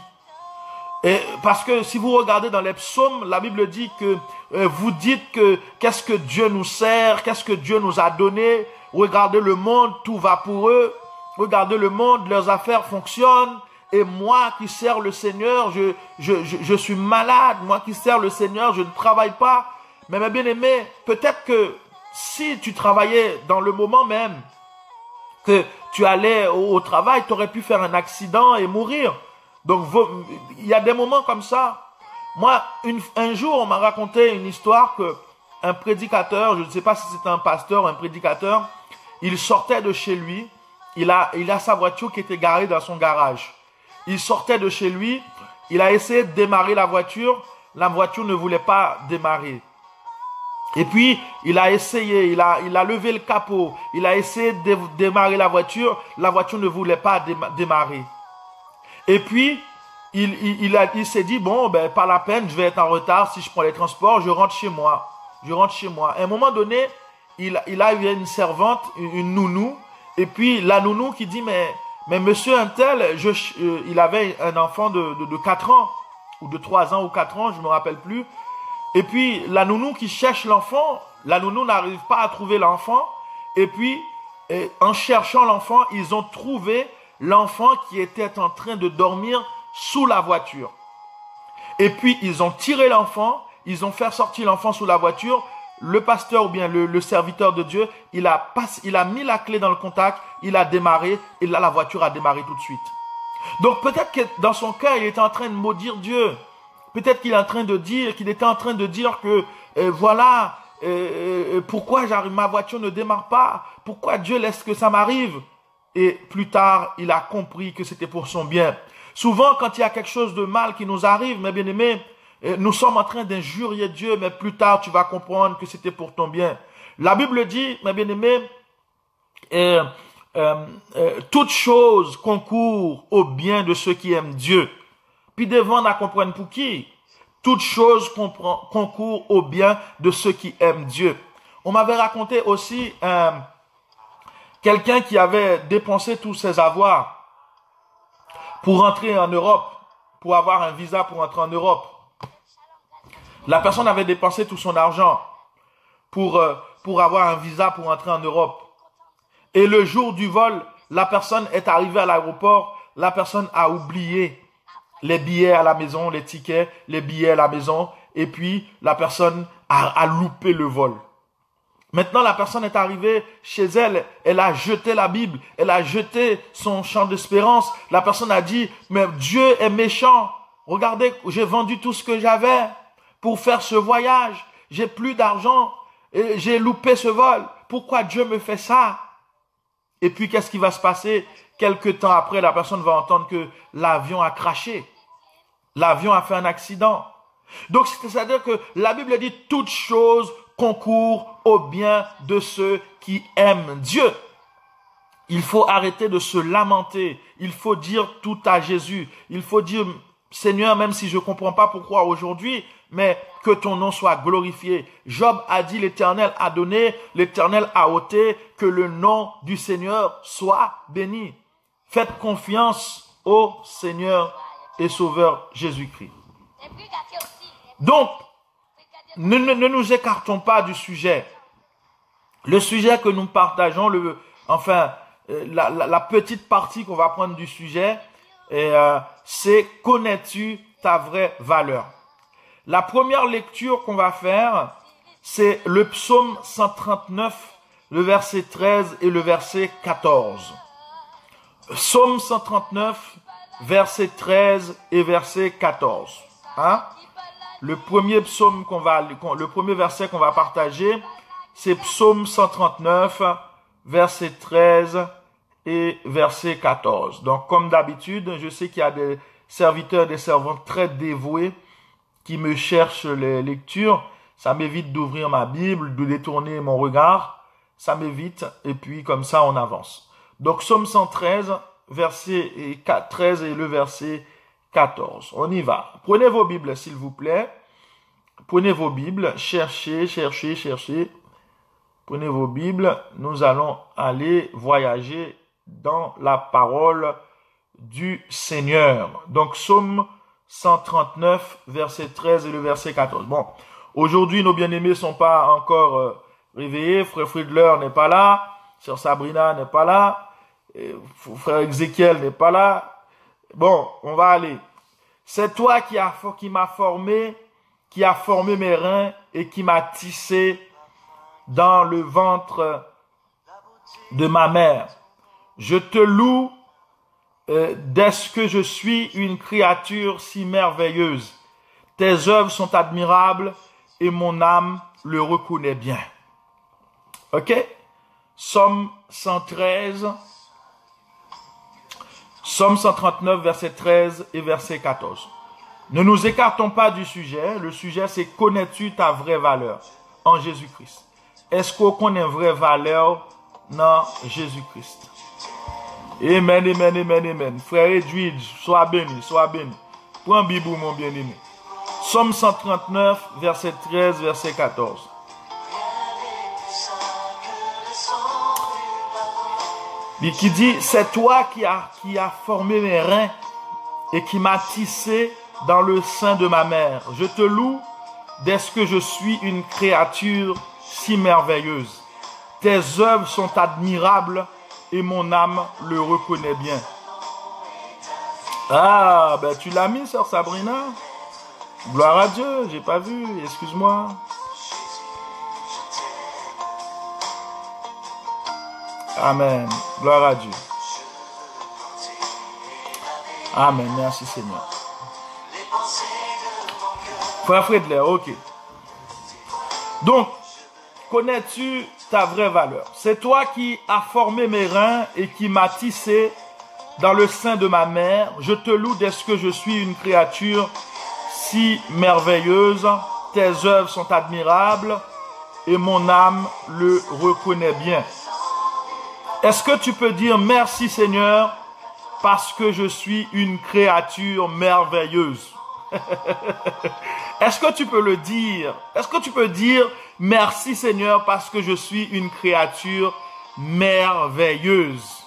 Et parce que si vous regardez dans les psaumes, la Bible dit que vous dites que qu'est-ce que Dieu nous sert, qu'est-ce que Dieu nous a donné. Regardez le monde, tout va pour eux. Regardez le monde, leurs affaires fonctionnent. Et moi qui sers le Seigneur, je suis malade. Moi qui sers le Seigneur, je ne travaille pas. Mais mes bien-aimés, peut-être que si tu travaillais dans le moment même que tu allais au travail, tu aurais pu faire un accident et mourir. Donc, il y a des moments comme ça. Moi, un jour, on m'a raconté une histoire que un prédicateur, je ne sais pas si c'était un pasteur, un prédicateur, il sortait de chez lui. Il a sa voiture qui était garée dans son garage. Il sortait de chez lui. Il a essayé de démarrer la voiture. La voiture ne voulait pas démarrer. Et puis, il a essayé, il a levé le capot, il a essayé de démarrer la voiture ne voulait pas démarrer. Et puis, il s'est dit, bon, ben, pas la peine, je vais être en retard, si je prends les transports, je rentre chez moi. À un moment donné, il a eu une servante, une nounou, et puis la nounou qui dit, mais monsieur un tel, il avait un enfant de 4 ans, ou de 3 ans ou 4 ans, je me rappelle plus. Et puis, la nounou qui cherche l'enfant, la nounou n'arrive pas à trouver l'enfant. Et puis, en cherchant l'enfant, ils ont trouvé l'enfant qui était en train de dormir sous la voiture. Et puis, ils ont tiré l'enfant, ils ont fait sortir l'enfant sous la voiture. Le pasteur ou bien le serviteur de Dieu, il a mis la clé dans le contact, il a démarré, et là, la voiture a démarré tout de suite. Donc, peut-être que dans son cœur, il était en train de maudire Dieu. Peut-être qu'il était en train de dire que voilà, pourquoi ma voiture ne démarre pas, pourquoi Dieu laisse que ça m'arrive. Et plus tard, il a compris que c'était pour son bien. Souvent, quand il y a quelque chose de mal qui nous arrive, mes bien-aimés, nous sommes en train d'injurier Dieu, mais plus tard, tu vas comprendre que c'était pour ton bien. La Bible dit, mes bien-aimés, toute chose concourt au bien de ceux qui aiment Dieu. Puis devant, on comprendre pour qui? Toute chose concourt au bien de ceux qui aiment Dieu. On m'avait raconté aussi quelqu'un qui avait dépensé tous ses avoirs pour rentrer en Europe, pour avoir un visa pour entrer en Europe. La personne avait dépensé tout son argent pour avoir un visa pour entrer en Europe. Et le jour du vol, la personne est arrivée à l'aéroport, la personne a oublié les billets à la maison, les tickets, les billets à la maison, et puis la personne a loupé le vol. Maintenant, la personne est arrivée chez elle, elle a jeté la Bible, elle a jeté son chant d'espérance. La personne a dit, mais Dieu est méchant. Regardez, j'ai vendu tout ce que j'avais pour faire ce voyage. J'ai plus d'argent et j'ai loupé ce vol. Pourquoi Dieu me fait ça? Et puis, qu'est-ce qui va se passer? Quelque temps après, la personne va entendre que l'avion a craché. L'avion a fait un accident. Donc, c'est-à-dire que la Bible dit toute chose concourt au bien de ceux qui aiment Dieu. Il faut arrêter de se lamenter. Il faut dire tout à Jésus. Il faut dire, Seigneur, même si je ne comprends pas pourquoi aujourd'hui, mais que ton nom soit glorifié. Job a dit, l'Éternel a donné, l'Éternel a ôté, que le nom du Seigneur soit béni. Faites confiance au Seigneur et Sauveur Jésus-Christ. Donc, ne nous écartons pas du sujet. Le sujet que nous partageons, la petite partie qu'on va prendre du sujet, c'est « Connais-tu ta vraie valeur ?» La première lecture qu'on va faire, c'est le psaume 139, le verset 13 et le verset 14. Psaume 139, verset 13 et verset 14. Hein? le premier psaume le premier verset qu'on va partager, c'est Psaume 139, verset 13 et verset 14. Donc, comme d'habitude, je sais qu'il y a des serviteurs, des servantes très dévoués qui me cherchent les lectures. Ça m'évite d'ouvrir ma Bible, de détourner mon regard. Ça m'évite, et puis comme ça, on avance. Donc, Psaume 113, verset 13 et le verset 14. On y va. Prenez vos Bibles, s'il vous plaît. Prenez vos Bibles, cherchez. Prenez vos Bibles, nous allons aller voyager dans la parole du Seigneur. Donc, Psaume 139, verset 13 et le verset 14. Bon, aujourd'hui, nos bien-aimés sont pas encore réveillés. Frère Friedler n'est pas là. Sœur Sabrina n'est pas là. Frère Ézéchiel n'est pas là. Bon, on va aller. C'est toi qui m'a formé, qui a formé mes reins et qui m'a tissé dans le ventre de ma mère. Je te loue dès que je suis une créature si merveilleuse. Tes œuvres sont admirables et mon âme le reconnaît bien. Ok? Psaume 113, Psaume 139, verset 13 et verset 14. Ne nous écartons pas du sujet. Le sujet, c'est connais-tu ta vraie valeur en Jésus-Christ? Est-ce qu'on connaît vraie valeur dans Jésus-Christ? Amen, amen, amen, amen. Frère Edwidge, sois béni, sois béni. Prends Bibou, mon bien-aimé. Psaume 139, verset 13, verset 14. Et qui dit, c'est toi qui a formé mes reins et qui m'a tissé dans le sein de ma mère. Je te loue dès que je suis une créature si merveilleuse. Tes œuvres sont admirables et mon âme le reconnaît bien. Ah, ben tu l'as mis, sœur Sabrina? Gloire à Dieu, j'ai pas vu, excuse-moi. Amen, gloire à Dieu. Amen, merci Seigneur. Frère Friedler, ok. Donc, connais-tu ta vraie valeur? C'est toi qui as formé mes reins et qui m'as tissé dans le sein de ma mère. Je te loue dès que je suis une créature si merveilleuse. Tes œuvres sont admirables et mon âme le reconnaît bien. Est-ce que tu peux dire merci Seigneur parce que je suis une créature merveilleuse? Est-ce que tu peux le dire? Est-ce que tu peux dire merci Seigneur parce que je suis une créature merveilleuse?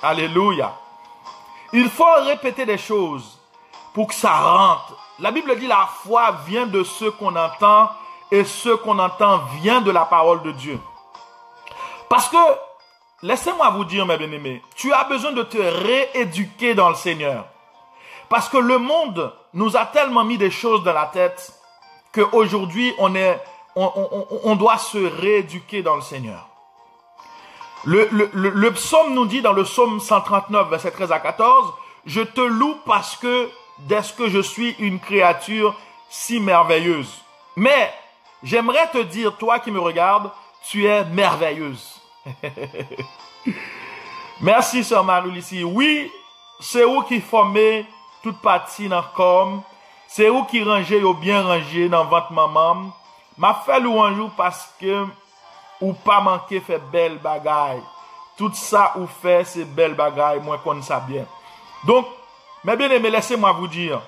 Alléluia. Il faut répéter des choses pour que ça rentre. La Bible dit la foi vient de ce qu'on entend et ce qu'on entend vient de la parole de Dieu. Parce que, laissez-moi vous dire mes bien-aimés, tu as besoin de te rééduquer dans le Seigneur. Parce que le monde nous a tellement mis des choses dans la tête qu'aujourd'hui, on doit se rééduquer dans le Seigneur. Le psaume nous dit dans le psaume 139, verset 13 à 14, « Je te loue parce que dès que je suis une créature si merveilleuse. » Mais j'aimerais te dire, toi qui me regardes, tu es merveilleuse. Merci, sœur Marie-Lucie. Oui, c'est vous qui formez toute partie dans le corps. C'est vous qui rangez ou bien rangé dans votre maman. M'a fait louange parce que ou pas manquer fait belle bagaille. Tout ça ou fait c'est belle bagaille, moi qu'on ça bien. Donc, mes bien-aimés, laissez-moi vous dire,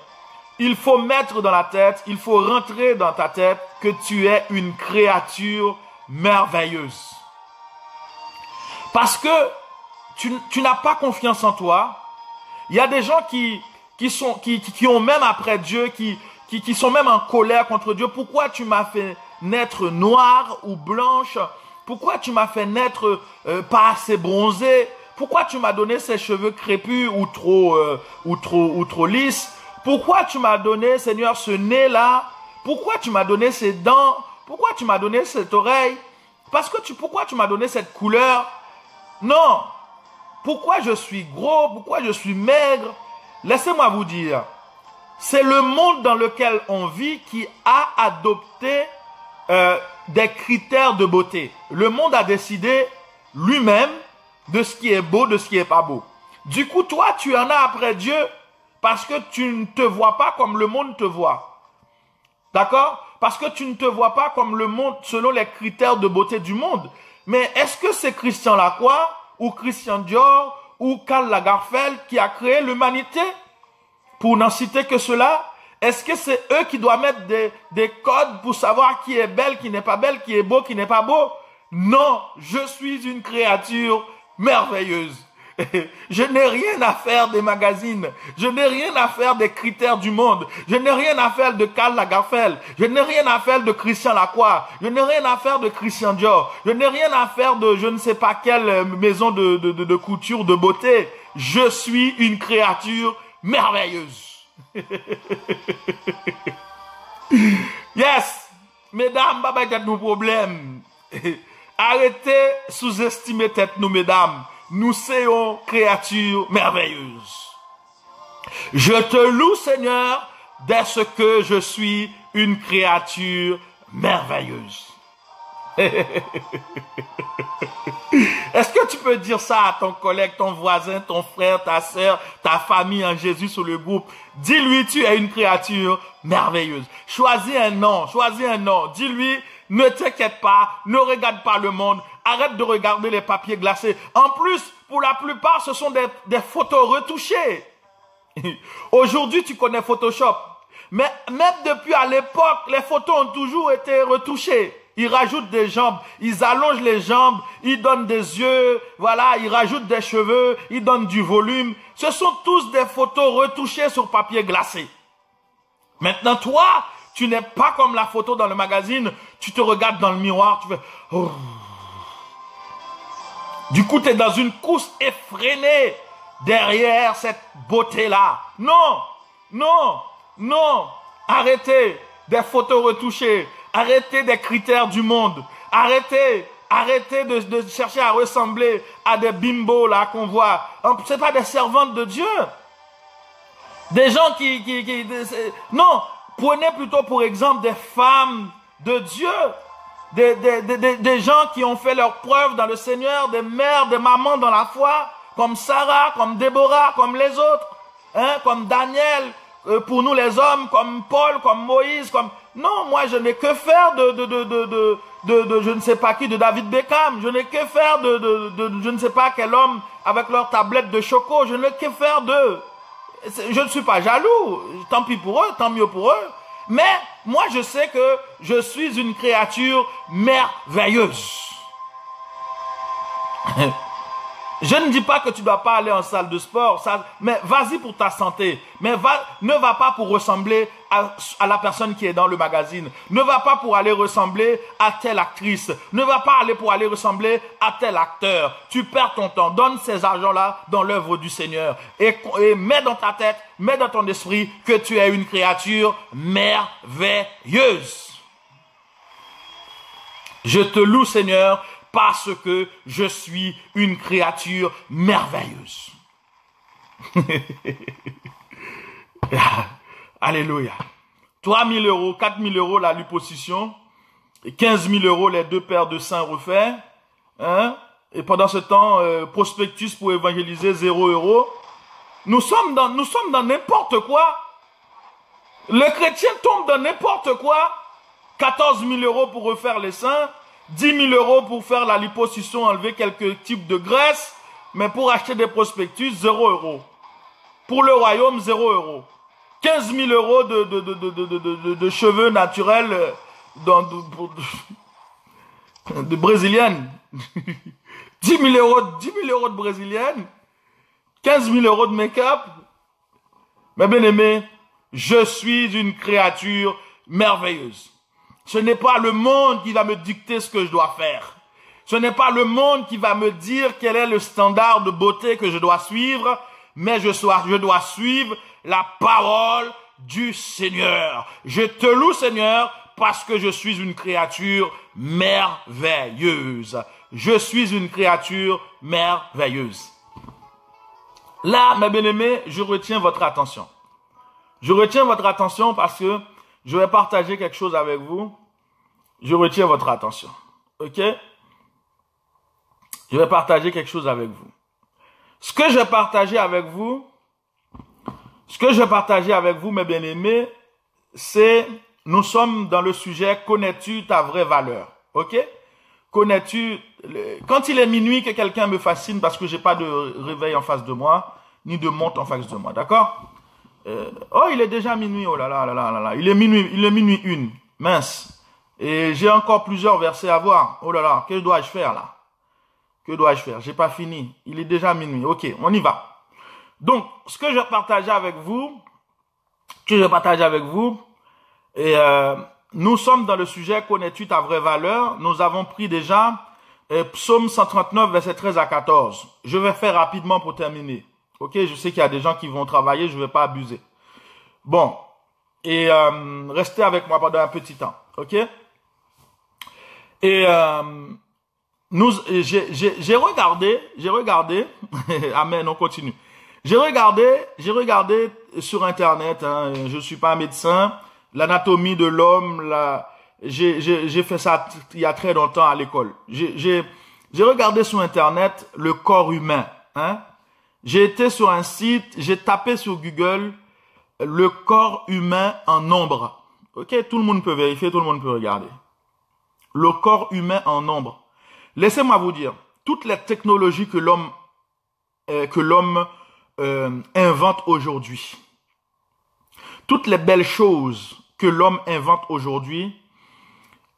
il faut mettre dans la tête, il faut rentrer dans ta tête que tu es une créature merveilleuse. Parce que tu n'as pas confiance en toi. Il y a des gens qui ont même après Dieu, qui sont même en colère contre Dieu. Pourquoi tu m'as fait naître noire ou blanche? Pourquoi tu m'as fait naître pas assez bronzé? Pourquoi tu m'as donné ces cheveux crépus ou trop lisses? Pourquoi tu m'as donné, Seigneur, ce nez-là? Pourquoi tu m'as donné ces dents? Pourquoi tu m'as donné cette oreille? Pourquoi tu m'as donné cette couleur? Non. Pourquoi je suis gros? Pourquoi je suis maigre? Laissez-moi vous dire, c'est le monde dans lequel on vit qui a adopté des critères de beauté. Le monde a décidé lui-même de ce qui est beau, de ce qui est pas beau. Du coup, toi, tu en as après Dieu parce que tu ne te vois pas comme le monde te voit. D'accord? Parce que tu ne te vois pas comme le monde selon les critères de beauté du monde. Mais est-ce que c'est Christian Lacroix ou Christian Dior ou Karl Lagerfeld qui a créé l'humanité? Pour n'en citer que cela, est-ce que c'est eux qui doivent mettre des codes pour savoir qui est belle, qui n'est pas belle, qui est beau, qui n'est pas beau? Non, je suis une créature merveilleuse. Je n'ai rien à faire des magazines. Je n'ai rien à faire des critères du monde. Je n'ai rien à faire de Karl Lagerfeld. Je n'ai rien à faire de Christian Lacroix. Je n'ai rien à faire de Christian Dior. Je n'ai rien à faire de je ne sais pas quelle maison de couture de beauté. Je suis une créature merveilleuse. Yes, mesdames, baba tête nos problèmes. Arrêtez sous-estimer tête nous, mesdames. Nous sommes créatures merveilleuses. Je te loue, Seigneur, dès ce que je suis une créature merveilleuse. Est-ce que tu peux dire ça à ton collègue, ton voisin, ton frère, ta sœur, ta famille en Jésus sur le groupe? Dis-lui, tu es une créature merveilleuse. Choisis un nom, Dis-lui, ne t'inquiète pas, ne regarde pas le monde, arrête de regarder les papiers glacés. En plus, pour la plupart, ce sont des photos retouchées. Aujourd'hui, tu connais Photoshop. Mais même depuis à l'époque, les photos ont toujours été retouchées. Ils rajoutent des jambes, ils allongent les jambes, ils donnent des yeux, voilà, ils rajoutent des cheveux, ils donnent du volume. Ce sont tous des photos retouchées sur papier glacé. Maintenant, toi, tu n'es pas comme la photo dans le magazine, tu te regardes dans le miroir, tu fais... Oh. Du coup, tu es dans une course effrénée derrière cette beauté-là. Non, non, non, arrêtez des photos retouchées. Arrêtez des critères du monde. Arrêtez de chercher à ressembler à des bimbos là qu'on voit. C'est pas des servantes de Dieu. Des gens non, prenez plutôt pour exemple des femmes de Dieu. Des gens qui ont fait leur preuve dans le Seigneur, des mères, des mamans dans la foi, comme Sarah, comme Déborah, comme les autres, hein, comme Daniel, pour nous les hommes, comme Paul, comme Moïse, comme... Non, moi je n'ai que faire de je ne sais pas qui, de David Beckham. Je n'ai que faire de je ne sais pas quel homme avec leur tablette de choco. Je n'ai que faire d'eux. Je ne suis pas jaloux. Tant pis pour eux, tant mieux pour eux. Mais moi je sais que je suis une créature merveilleuse. Je ne dis pas que tu ne dois pas aller en salle de sport, mais vas-y pour ta santé. Mais ne va pas pour ressembler à la personne qui est dans le magazine. Ne va pas pour aller ressembler à telle actrice. Ne va pas pour aller ressembler à tel acteur. Tu perds ton temps. Donne ces argents-là dans l'œuvre du Seigneur. Et mets dans ta tête, mets dans ton esprit que tu es une créature merveilleuse. Je te loue, Seigneur, parce que je suis une créature merveilleuse. Alléluia. 3 000 euros, 4 000 euros la liposuction, et 15 000 euros les 2 paires de seins refaits. Hein? Et pendant ce temps, prospectus pour évangéliser 0 euros. Nous sommes dans n'importe quoi. Le chrétien tombe dans n'importe quoi. 14 000 euros pour refaire les seins. 10 000 euros pour faire la liposuction, enlever quelques types de graisse, mais pour acheter des prospectus, 0 euros. Pour le royaume, 0 euros. 15 000 euros de cheveux naturels de brésilienne. 10 000 euros de brésilienne. 15 000 euros de make-up. Mais bien aimé, je suis une créature merveilleuse. Ce n'est pas le monde qui va me dicter ce que je dois faire. Ce n'est pas le monde qui va me dire quel est le standard de beauté que je dois suivre, mais je dois suivre la parole du Seigneur. Je te loue, Seigneur, parce que je suis une créature merveilleuse. Je suis une créature merveilleuse. Là, mes bien-aimés, je retiens votre attention. Je retiens votre attention parce que je vais partager quelque chose avec vous. Je retiens votre attention. OK? Je vais partager quelque chose avec vous. Ce que je vais partager avec vous, mes bien-aimés, c'est, nous sommes dans le sujet, connais-tu ta vraie valeur? OK? Connais-tu, quand il est minuit que quelqu'un me fascine parce que j'ai pas de réveil en face de moi, ni de montre en face de moi, d'accord? Oh, il est déjà minuit, oh là là là là là là, il est minuit une, mince. Et j'ai encore plusieurs versets à voir. Oh là là, que dois-je faire là? Que dois-je faire? J'ai pas fini. Il est déjà minuit. Ok, on y va. Donc, ce que je vais partager avec vous, et nous sommes dans le sujet, connais-tu ta vraie valeur? Nous avons pris déjà Psaume 139, verset 13 à 14. Je vais faire rapidement pour terminer. Ok, je sais qu'il y a des gens qui vont travailler, je ne vais pas abuser. Bon, et restez avec moi pendant un petit temps. Ok? Et j'ai regardé, amen, on continue. J'ai regardé sur Internet, hein, je suis pas un médecin, l'anatomie de l'homme, j'ai fait ça il y a très longtemps à l'école. J'ai regardé sur Internet le corps humain, hein. J'ai été sur un site, j'ai tapé sur Google le corps humain en nombre. Ok, tout le monde peut vérifier, tout le monde peut regarder. Le corps humain en nombre. Laissez-moi vous dire, toutes les technologies que l'homme invente aujourd'hui, toutes les belles choses que l'homme invente aujourd'hui,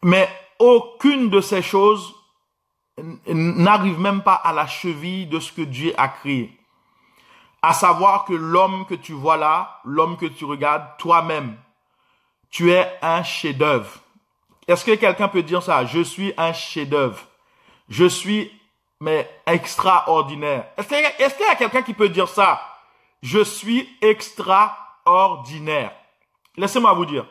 mais aucune de ces choses n'arrive même pas à la cheville de ce que Dieu a créé. À savoir que l'homme que tu vois là, l'homme que tu regardes, toi-même, tu es un chef-d'œuvre. Est-ce que quelqu'un peut dire ça? Je suis un chef-d'œuvre. Je suis, mais extraordinaire. Est-ce qu'il y a quelqu'un qui peut dire ça? Je suis extraordinaire. Laissez-moi vous dire.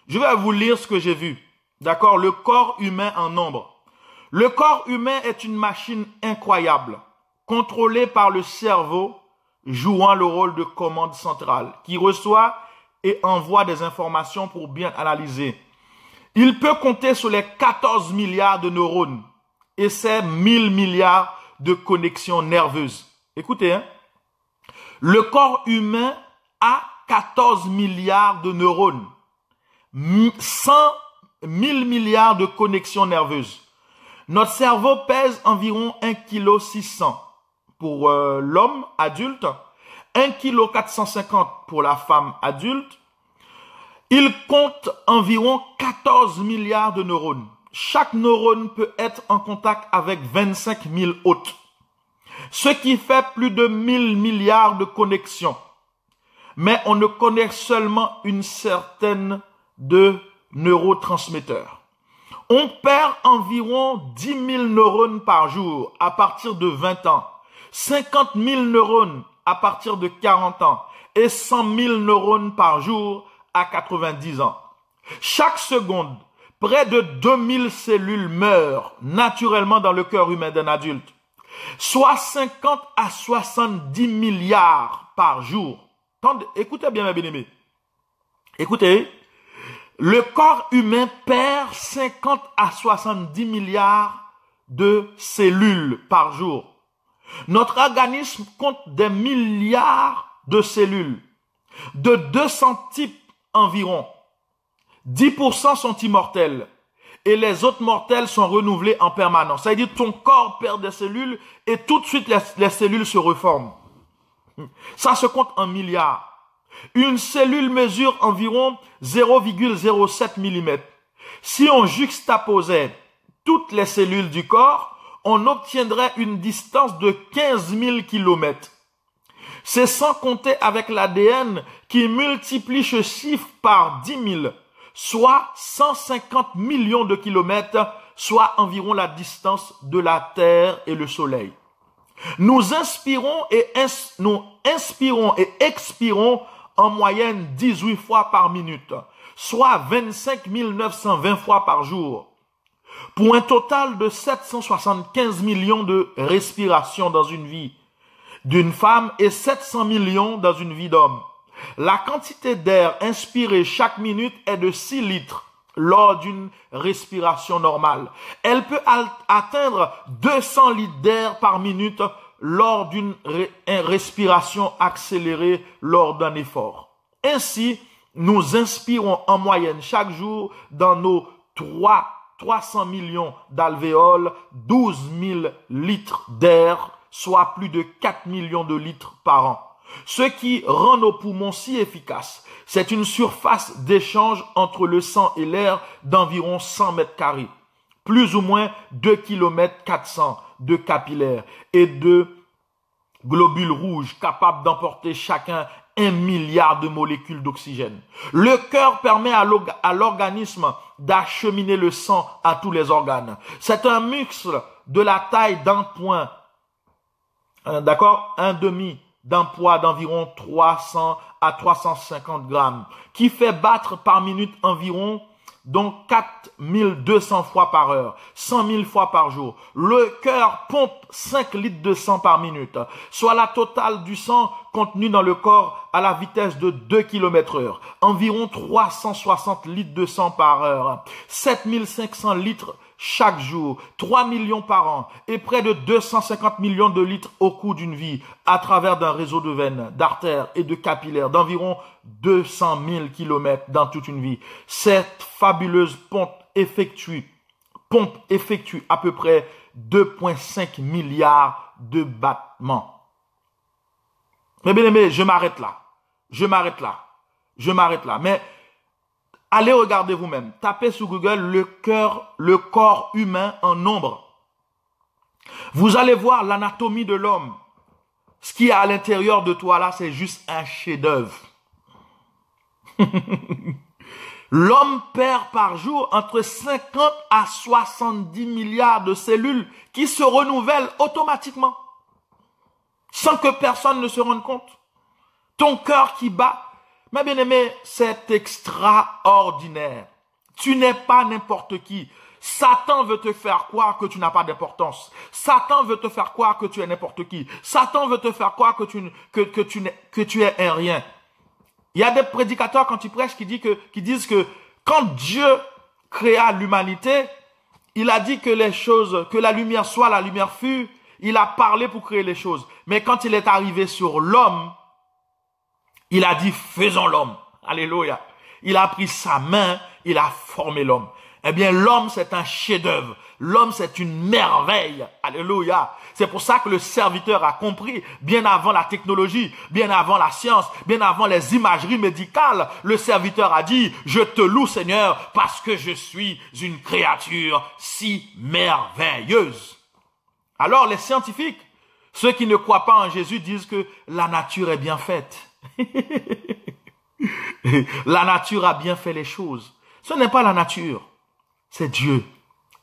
Je vais vous lire ce que j'ai vu. D'accord? Le corps humain en nombre. Le corps humain est une machine incroyable, contrôlée par le cerveau, jouant le rôle de commande centrale, qui reçoit et envoie des informations pour bien analyser. Il peut compter sur les 14 milliards de neurones et ses 1000 milliards de connexions nerveuses. Écoutez, hein? Le corps humain a 14 milliards de neurones, 1000 milliards de connexions nerveuses. Notre cerveau pèse environ 1,6 kg pour l'homme adulte, 1,450 kg pour la femme adulte. Il compte environ 14 milliards de neurones. Chaque neurone peut être en contact avec 25 000 autres, ce qui fait plus de 1000 milliards de connexions. Mais on ne connaît seulement une certaine de neurotransmetteurs. On perd environ 10 000 neurones par jour à partir de 20 ans, 50 000 neurones à partir de 40 ans et 100 000 neurones par jour à 90 ans. Chaque seconde, près de 2000 cellules meurent naturellement dans le cœur humain d'un adulte, soit 50 à 70 milliards par jour. Écoutez bien, mes bien-aimés. Écoutez, le corps humain perd 50 à 70 milliards de cellules par jour. Notre organisme compte des milliards de cellules, de 200 types environ. 10% sont immortels et les autres mortels sont renouvelés en permanence. Ça veut dire que ton corps perd des cellules et tout de suite les cellules se reforment. Ça se compte en milliards. Une cellule mesure environ 0,07 mm. Si on juxtaposait toutes les cellules du corps, on obtiendrait une distance de 15 000 km. C'est sans compter avec l'ADN qui multiplie ce chiffre par 10 000, soit 150 millions de kilomètres, soit environ la distance de la Terre et le Soleil. Nous inspirons et expirons en moyenne 18 fois par minute, soit 25 920 fois par jour, pour un total de 775 millions de respirations dans une vie d'une femme et 700 millions dans une vie d'homme. La quantité d'air inspiré chaque minute est de 6 litres lors d'une respiration normale. Elle peut atteindre 200 litres d'air par minute lors d'une respiration accélérée lors d'un effort. Ainsi, nous inspirons en moyenne chaque jour dans nos 300 millions d'alvéoles 12 000 litres d'air, soit plus de 4 millions de litres par an. Ce qui rend nos poumons si efficaces, c'est une surface d'échange entre le sang et l'air d'environ 100 mètres carrés, plus ou moins 2 km 400 de capillaires et de globules rouges capables d'emporter chacun 1 milliard de molécules d'oxygène. Le cœur permet à l'organisme d'acheminer le sang à tous les organes. C'est un muscle de la taille d'un point, d'accord, un demi d'un poids d'environ 300 à 350 grammes, qui fait battre par minute environ donc 4200 fois par heure, 100 000 fois par jour. Le cœur pompe 5 litres de sang par minute, soit la totale du sang contenu dans le corps à la vitesse de 2 km/h, environ 360 litres de sang par heure, 7500 litres chaque jour, 3 millions par an et près de 250 millions de litres au cours d'une vie à travers d'un réseau de veines, d'artères et de capillaires d'environ 200 000 kilomètres dans toute une vie. Cette fabuleuse pompe effectue à peu près 2,5 milliards de battements. Mais bien aimé, je m'arrête là. Mais allez regarder vous-même. Tapez sur Google le corps humain en nombre. Vous allez voir l'anatomie de l'homme. Ce qui est à l'intérieur de toi là, c'est juste un chef-d'œuvre. L'homme perd par jour entre 50 à 70 milliards de cellules qui se renouvellent automatiquement, sans que personne ne se rende compte. Ton cœur qui bat, mais bien aimé, c'est extraordinaire. Tu n'es pas n'importe qui. Satan veut te faire croire que tu n'as pas d'importance. Satan veut te faire croire que tu es n'importe qui. Satan veut te faire croire que tu es un rien. Il y a des prédicateurs quand ils prêchent qui disent que quand Dieu créa l'humanité, il a dit que que la lumière soit, la lumière fut. Il a parlé pour créer les choses. Mais quand il est arrivé sur l'homme, il a dit, faisons l'homme. Alléluia. Il a pris sa main, il a formé l'homme. Eh bien, l'homme, c'est un chef-d'œuvre. L'homme, c'est une merveille. Alléluia. C'est pour ça que le serviteur a compris, bien avant la technologie, bien avant la science, bien avant les imageries médicales, le serviteur a dit, je te loue, Seigneur, parce que je suis une créature si merveilleuse. Alors, les scientifiques, ceux qui ne croient pas en Jésus, disent que la nature est bien faite. La nature a bien fait les choses. Ce n'est pas la nature, c'est Dieu.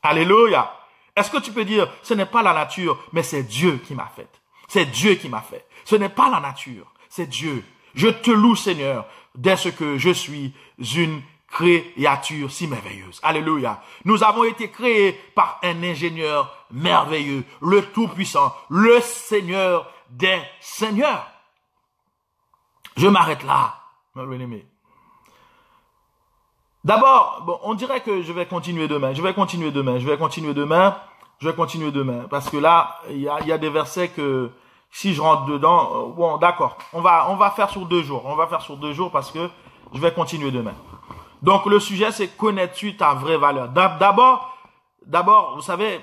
Alléluia. Est-ce que tu peux dire, ce n'est pas la nature, mais c'est Dieu qui m'a fait. C'est Dieu qui m'a fait. Ce n'est pas la nature, c'est Dieu. Je te loue, Seigneur, dès ce que je suis une créature si merveilleuse. Alléluia. Nous avons été créés par un ingénieur merveilleux, le Tout-Puissant, le Seigneur des Seigneurs. Je m'arrête là, mon bien-aimé. D'abord, bon, on dirait que je vais continuer demain. Parce que là, il y a des versets que si je rentre dedans, bon, d'accord. On va faire sur 2 jours. Parce que je vais continuer demain. Donc, le sujet, c'est connais-tu ta vraie valeur? D'abord, vous savez,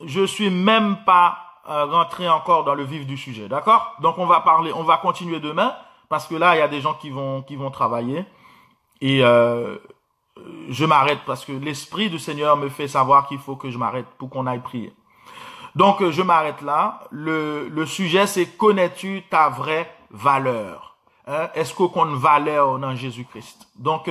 je suis même pas rentré encore dans le vif du sujet. D'accord? Donc, on va continuer demain. Parce que là, il y a des gens qui vont travailler. Et je m'arrête parce que l'Esprit du Seigneur me fait savoir qu'il faut que je m'arrête pour qu'on aille prier. Donc, je m'arrête là. Le sujet, c'est connais-tu ta vraie valeur? Est-ce qu'on a une valeur dans Jésus-Christ? Donc,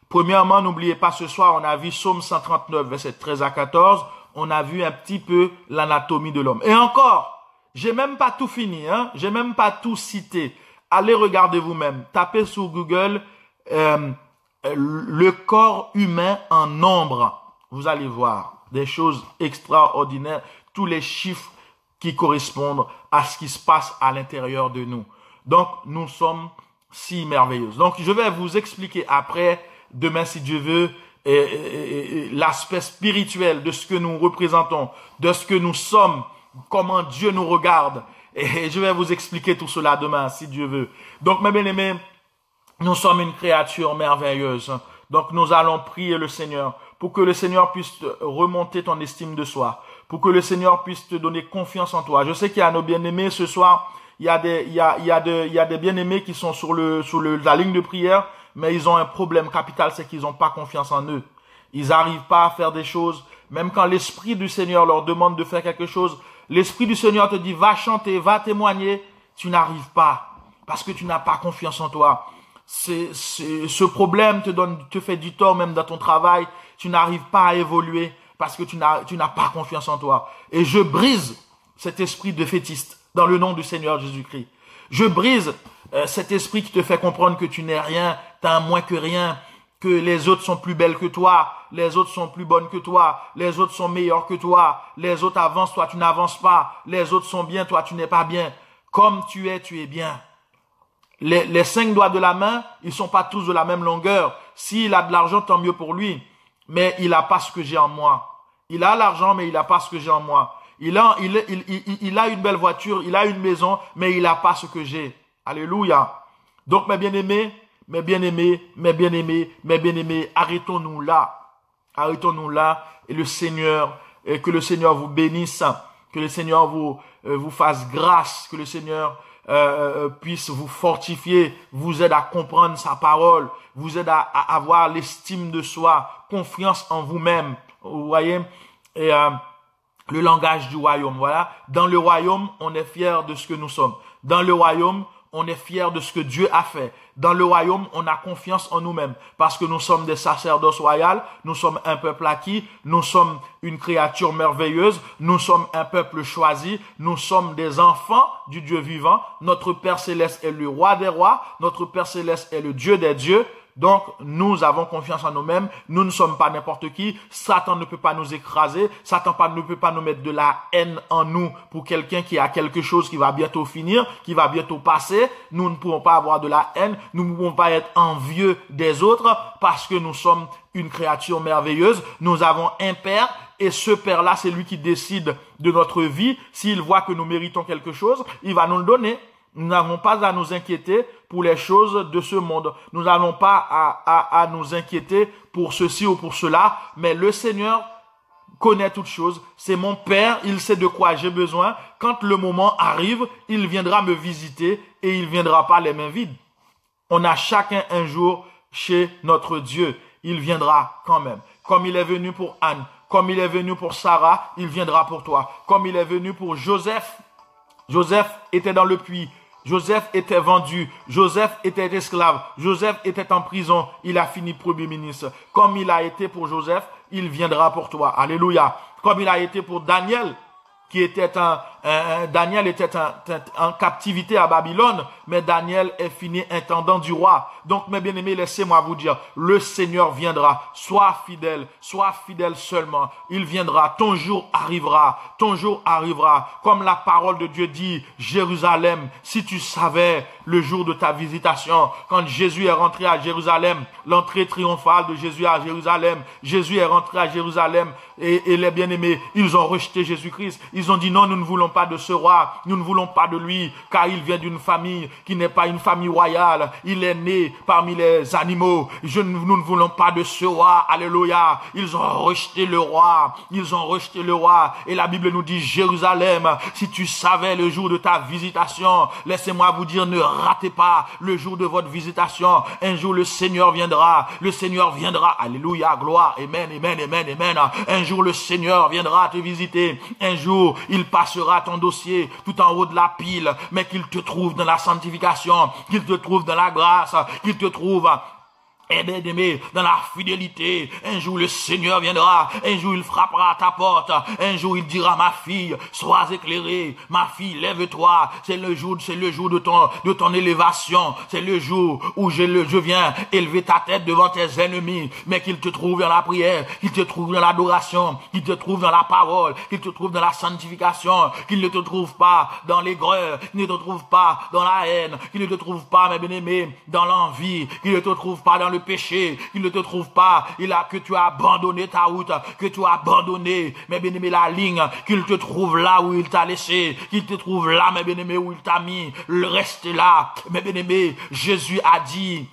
premièrement, n'oubliez pas, ce soir, on a vu Psaume 139, verset 13 à 14. On a vu un petit peu l'anatomie de l'homme. Et encore, j'ai même pas tout fini, j'ai même pas tout cité. Allez regarder vous-même. Tapez sur Google le corps humain en nombre. Vous allez voir des choses extraordinaires. Tous les chiffres qui correspondent à ce qui se passe à l'intérieur de nous. Donc, nous sommes si merveilleuse. Donc, je vais vous expliquer après, demain si Dieu veut, l'aspect spirituel de ce que nous représentons, de ce que nous sommes, comment Dieu nous regarde. Et je vais vous expliquer tout cela demain, si Dieu veut. Donc, mes bien-aimés, nous sommes une créature merveilleuse. Donc, nous allons prier le Seigneur pour que le Seigneur puisse remonter ton estime de soi, pour que le Seigneur puisse te donner confiance en toi. Je sais qu'il y a nos bien-aimés ce soir. Il y a des bien-aimés qui sont sur la ligne de prière, mais ils ont un problème capital, c'est qu'ils n'ont pas confiance en eux. Ils n'arrivent pas à faire des choses. Même quand l'Esprit du Seigneur leur demande de faire quelque chose, l'Esprit du Seigneur te dit, va chanter, va témoigner. Tu n'arrives pas parce que tu n'as pas confiance en toi. Ce problème te fait du tort même dans ton travail. Tu n'arrives pas à évoluer parce que tu n'as pas confiance en toi. Et je brise cet esprit défaitiste dans le nom du Seigneur Jésus-Christ. Je brise cet esprit qui te fait comprendre que tu n'es rien, tu as moins que rien, que les autres sont plus belles que toi, les autres sont plus bonnes que toi, les autres sont meilleures que toi, les autres avancent, toi tu n'avances pas, les autres sont bien, toi tu n'es pas bien. Comme tu es bien. Les 5 doigts de la main, ils sont pas tous de la même longueur. S'il a de l'argent, tant mieux pour lui. Mais il a pas ce que j'ai en moi. Il a l'argent, mais il a pas ce que j'ai en moi. Il a une belle voiture, il a une maison, mais il a pas ce que j'ai. Alléluia. Donc, mes bien-aimés, arrêtons-nous là. Arrêtons-nous là. Et que le Seigneur vous bénisse. Que le Seigneur vous fasse grâce. Que le Seigneur puisse vous fortifier, vous aide à comprendre sa parole, vous aide à avoir l'estime de soi, confiance en vous-même. Vous voyez, et le langage du royaume, voilà. Dans le royaume, on est fier de ce que nous sommes. Dans le royaume, on est fier de ce que Dieu a fait. Dans le royaume, on a confiance en nous-mêmes parce que nous sommes des sacerdoces royales, nous sommes un peuple acquis, nous sommes une créature merveilleuse, nous sommes un peuple choisi, nous sommes des enfants du Dieu vivant. Notre Père Céleste est le roi des rois, notre Père Céleste est le Dieu des dieux. Donc, nous avons confiance en nous-mêmes. Nous ne sommes pas n'importe qui. Satan ne peut pas nous écraser. Satan ne peut pas nous mettre de la haine en nous pour quelqu'un qui a quelque chose qui va bientôt finir, qui va bientôt passer. Nous ne pouvons pas avoir de la haine. Nous ne pouvons pas être envieux des autres parce que nous sommes une créature merveilleuse. Nous avons un Père et ce Père-là, c'est lui qui décide de notre vie. S'il voit que nous méritons quelque chose, il va nous le donner. Nous n'avons pas à nous inquiéter pour les choses de ce monde. Nous n'avons pas à nous inquiéter pour ceci ou pour cela. Mais le Seigneur connaît toutes choses. C'est mon Père, il sait de quoi j'ai besoin. Quand le moment arrive, il viendra me visiter et il viendra pas les mains vides. On a chacun un jour chez notre Dieu. Il viendra quand même. Comme il est venu pour Anne, comme il est venu pour Sarah, il viendra pour toi. Comme il est venu pour Joseph. Joseph était dans le puits. Joseph était vendu, Joseph était esclave, Joseph était en prison, il a fini premier ministre. Comme il a été pour Joseph, il viendra pour toi. Alléluia. Comme il a été pour Daniel, qui était Daniel était en captivité à Babylone, mais Daniel est fini intendant du roi. Donc, mes bien-aimés, laissez-moi vous dire, le Seigneur viendra. Sois fidèle seulement. Il viendra, ton jour arrivera. Comme la parole de Dieu dit, Jérusalem, si tu savais le jour de ta visitation, quand Jésus est rentré à Jérusalem, l'entrée triomphale de Jésus à Jérusalem, Jésus est rentré à Jérusalem et les bien-aimés, ils ont rejeté Jésus-Christ. Ils ont dit non, nous ne voulons pas de ce roi, nous ne voulons pas de lui, car il vient d'une famille qui n'est pas une famille royale. Il est né parmi les animaux. Nous ne voulons pas de ce roi. Alléluia. Ils ont rejeté le roi. Et la Bible nous dit, Jérusalem, si tu savais le jour de ta visitation, laissez-moi vous dire, ne ratez pas le jour de votre visitation. Un jour, le Seigneur viendra. Alléluia, gloire. Amen. Un jour, le Seigneur viendra te visiter. Un jour, il passera ton dossier tout en haut de la pile, mais qu'il te trouve dans la sanctification, qu'il te trouve dans la grâce, qu'il te trouve bien-aimé, dans la fidélité. Un jour, le Seigneur viendra. Un jour, il frappera à ta porte. Un jour, il dira, ma fille, sois éclairée. Ma fille, lève-toi. C'est le jour de ton élévation. C'est le jour où je viens élever ta tête devant tes ennemis. Mais qu'il te trouve dans la prière, qu'il te trouve dans l'adoration, qu'il te trouve dans la parole, qu'il te trouve dans la sanctification, qu'il ne te trouve pas dans l'aigreur, qu'il ne te trouve pas dans la haine, qu'il ne te trouve pas, mes bien-aimés, dans l'envie, qu'il ne te trouve pas dans le péché, qu'il ne te trouve pas, que tu as abandonné ta route, que tu as abandonné, mes bien-aimés, la ligne, qu'il te trouve là où il t'a laissé, qu'il te trouve là, mes bien-aimés, où il t'a mis, reste là, mes bien-aimés. Jésus a dit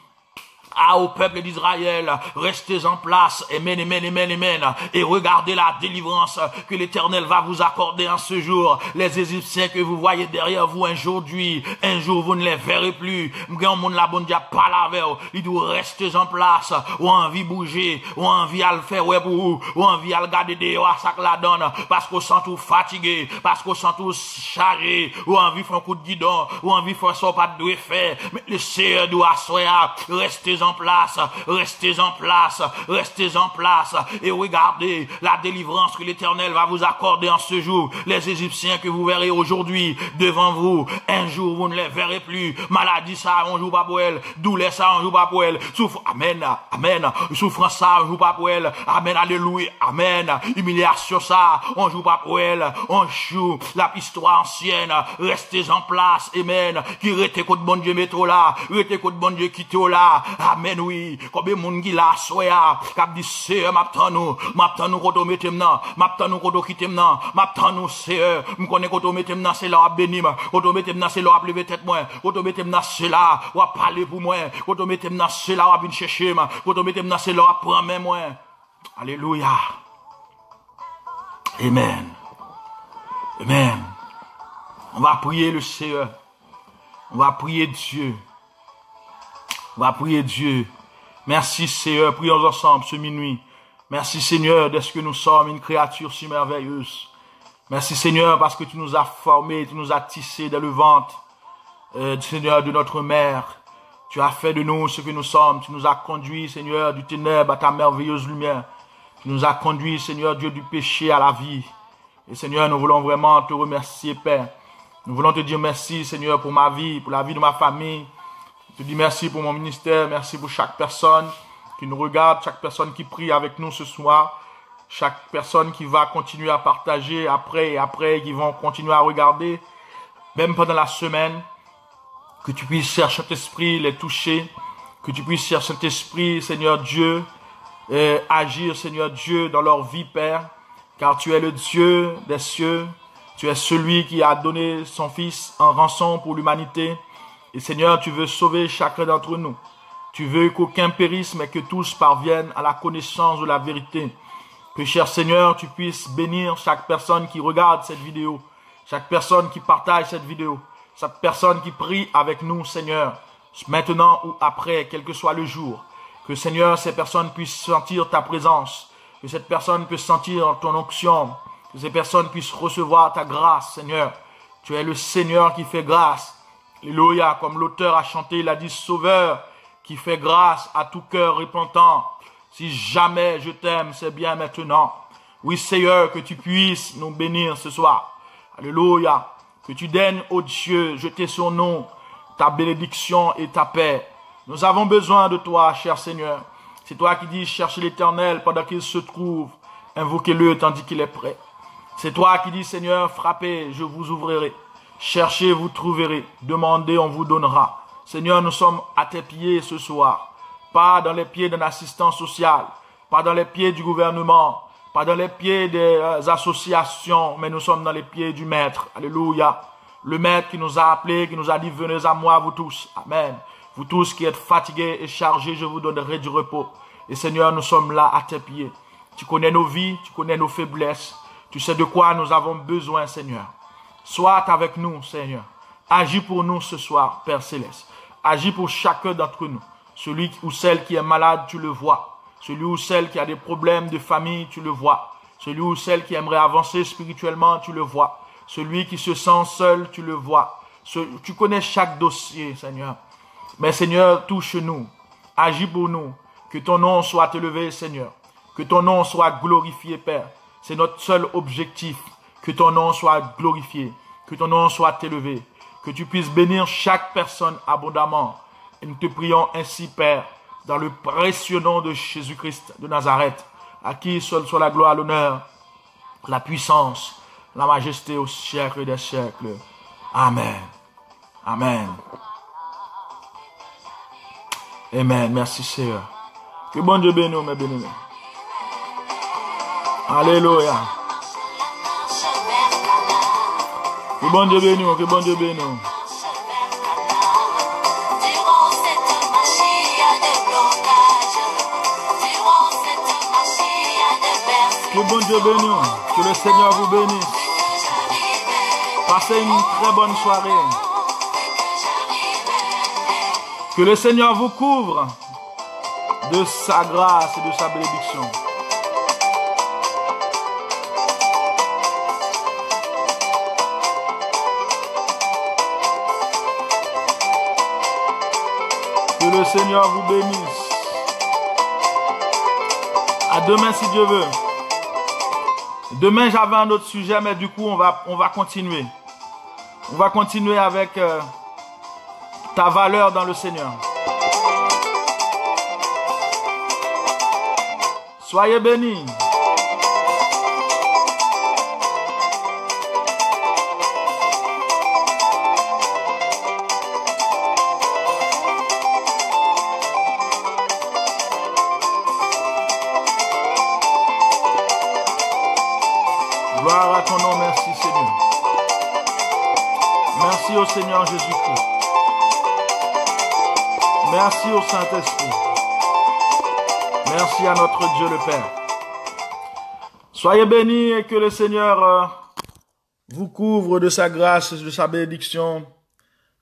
au peuple d'Israël, restez en place, amen, amen, amen, amen, et regardez la délivrance que l'Éternel va vous accorder en ce jour. Les Égyptiens que vous voyez derrière vous aujourd'hui, un jour vous ne les verrez plus. Grand monde la bonne dia pas la verre. Il dit restez en place, ou envie bouger, ou envie à le faire ouais pour vous, ou envie à le garder dehors, ça que la donne, parce qu'on sent tout fatigué, parce qu'on sent tout chargé, ou envie faire un coup de guidon, ou envie faire ça pas de faire. Mais le Seigneur doit asseoir, restez en place, restez en place, restez en place, et regardez la délivrance que l'Éternel va vous accorder en ce jour. Les Égyptiens que vous verrez aujourd'hui devant vous, un jour vous ne les verrez plus. Maladie ça, on joue pas pour elle. Douleur ça, on joue pas pour elle. Amen, amen. Souffrance ça, on joue pas pour elle. Amen, alléluia, amen. Humiliation ça, on joue pas pour elle. On joue la histoire ancienne. Restez en place, amen. Qui rete côté bon Dieu mettez là, rete côté bon Dieu quitte là. Amen, oui. Combien de monde qui l'a soya, qui a dit, Seigneur, m'attends nous quand on mette maintenant, m'attends nous quand on quitte maintenant, m'attends nous, Seigneur, m'connais quand on mette maintenant, c'est là à bénir, quand on mette maintenant, c'est là à lever tête moi, quand on mette maintenant, c'est là à parler pour moi, quand on mette maintenant, c'est là à venir chercher moi, quand on mette maintenant, c'est là à prendre main moi. Alléluia. Amen. Amen. On va prier le Seigneur. On va prier Dieu. On va prier Dieu. Merci Seigneur, prions ensemble ce minuit. Merci Seigneur d'être que nous sommes une créature si merveilleuse. Merci Seigneur parce que tu nous as formés, tu nous as tissés dans le ventre, Seigneur, de notre mère. Tu as fait de nous ce que nous sommes. Tu nous as conduits, Seigneur, du ténèbre à ta merveilleuse lumière. Tu nous as conduits, Seigneur, Dieu du péché à la vie. Et Seigneur, nous voulons vraiment te remercier, Père. Nous voulons te dire merci, Seigneur, pour ma vie, pour la vie de ma famille. Je te dis merci pour mon ministère, merci pour chaque personne qui nous regarde, chaque personne qui prie avec nous ce soir, chaque personne qui va continuer à partager après et après, qui vont continuer à regarder, même pendant la semaine, que tu puisses, chercher Saint-Esprit, les toucher, que tu puisses, chercher Saint-Esprit, Seigneur Dieu, agir, Seigneur Dieu, dans leur vie, Père, car tu es le Dieu des cieux, tu es celui qui a donné son Fils en rançon pour l'humanité. Et Seigneur, tu veux sauver chacun d'entre nous. Tu veux qu'aucun périsse, mais que tous parviennent à la connaissance de la vérité. Que, cher Seigneur, tu puisses bénir chaque personne qui regarde cette vidéo, chaque personne qui partage cette vidéo, chaque personne qui prie avec nous, Seigneur, maintenant ou après, quel que soit le jour. Que, Seigneur, ces personnes puissent sentir ta présence, que cette personne puisse sentir ton onction, que ces personnes puissent recevoir ta grâce, Seigneur. Tu es le Seigneur qui fait grâce. Alléluia, comme l'auteur a chanté, il a dit, Sauveur, qui fait grâce à tout cœur repentant. Si jamais je t'aime, c'est bien maintenant. Oui, Seigneur, que tu puisses nous bénir ce soir. Alléluia. Que tu daignes, ô Dieu, jeter sur nous ta bénédiction et ta paix. Nous avons besoin de toi, cher Seigneur. C'est toi qui dis, cherchez l'Éternel pendant qu'il se trouve. Invoquez-le tandis qu'il est prêt. C'est toi qui dis, Seigneur, frappez, je vous ouvrirai. Cherchez, vous trouverez. Demandez, on vous donnera. Seigneur, nous sommes à tes pieds ce soir. Pas dans les pieds d'un assistant social. Pas dans les pieds du gouvernement. Pas dans les pieds des associations. Mais nous sommes dans les pieds du Maître. Alléluia. Le Maître qui nous a appelés, qui nous a dit, venez à moi, vous tous. Amen. Vous tous qui êtes fatigués et chargés, je vous donnerai du repos. Et Seigneur, nous sommes là à tes pieds. Tu connais nos vies, tu connais nos faiblesses. Tu sais de quoi nous avons besoin, Seigneur. Sois avec nous, Seigneur. Agis pour nous ce soir, Père Céleste. Agis pour chacun d'entre nous. Celui ou celle qui est malade, tu le vois. Celui ou celle qui a des problèmes de famille, tu le vois. Celui ou celle qui aimerait avancer spirituellement, tu le vois. Celui qui se sent seul, tu le vois. Tu connais chaque dossier, Seigneur. Mais Seigneur, touche-nous. Agis pour nous. Que ton nom soit élevé, Seigneur. Que ton nom soit glorifié, Père. C'est notre seul objectif. Que ton nom soit glorifié. Que ton nom soit élevé. Que tu puisses bénir chaque personne abondamment. Et nous te prions ainsi, Père, dans le précieux nom de Jésus-Christ de Nazareth, à qui seul soit la gloire, l'honneur, la puissance, la majesté au siècle des siècles. Amen. Amen. Amen. Merci, Seigneur. Que bon Dieu bénisse, mes bénis. Alléluia. Que bon Dieu bénisse, que bon Dieu bénisse. Que bon Dieu bénisse, que le Seigneur vous bénisse. Passez une très bonne soirée. Que le Seigneur vous couvre de sa grâce et de sa bénédiction. Que le Seigneur vous bénisse. À demain si Dieu veut. Demain, j'avais un autre sujet, mais du coup, on va continuer. On va continuer avec ta valeur dans le Seigneur. Soyez bénis. Gloire à ton nom, merci Seigneur. Merci au Seigneur Jésus-Christ. Merci au Saint-Esprit. Merci à notre Dieu le Père. Soyez bénis et que le Seigneur vous couvre de sa grâce, de sa bénédiction.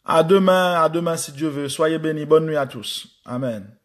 À demain si Dieu veut. Soyez bénis. Bonne nuit à tous. Amen.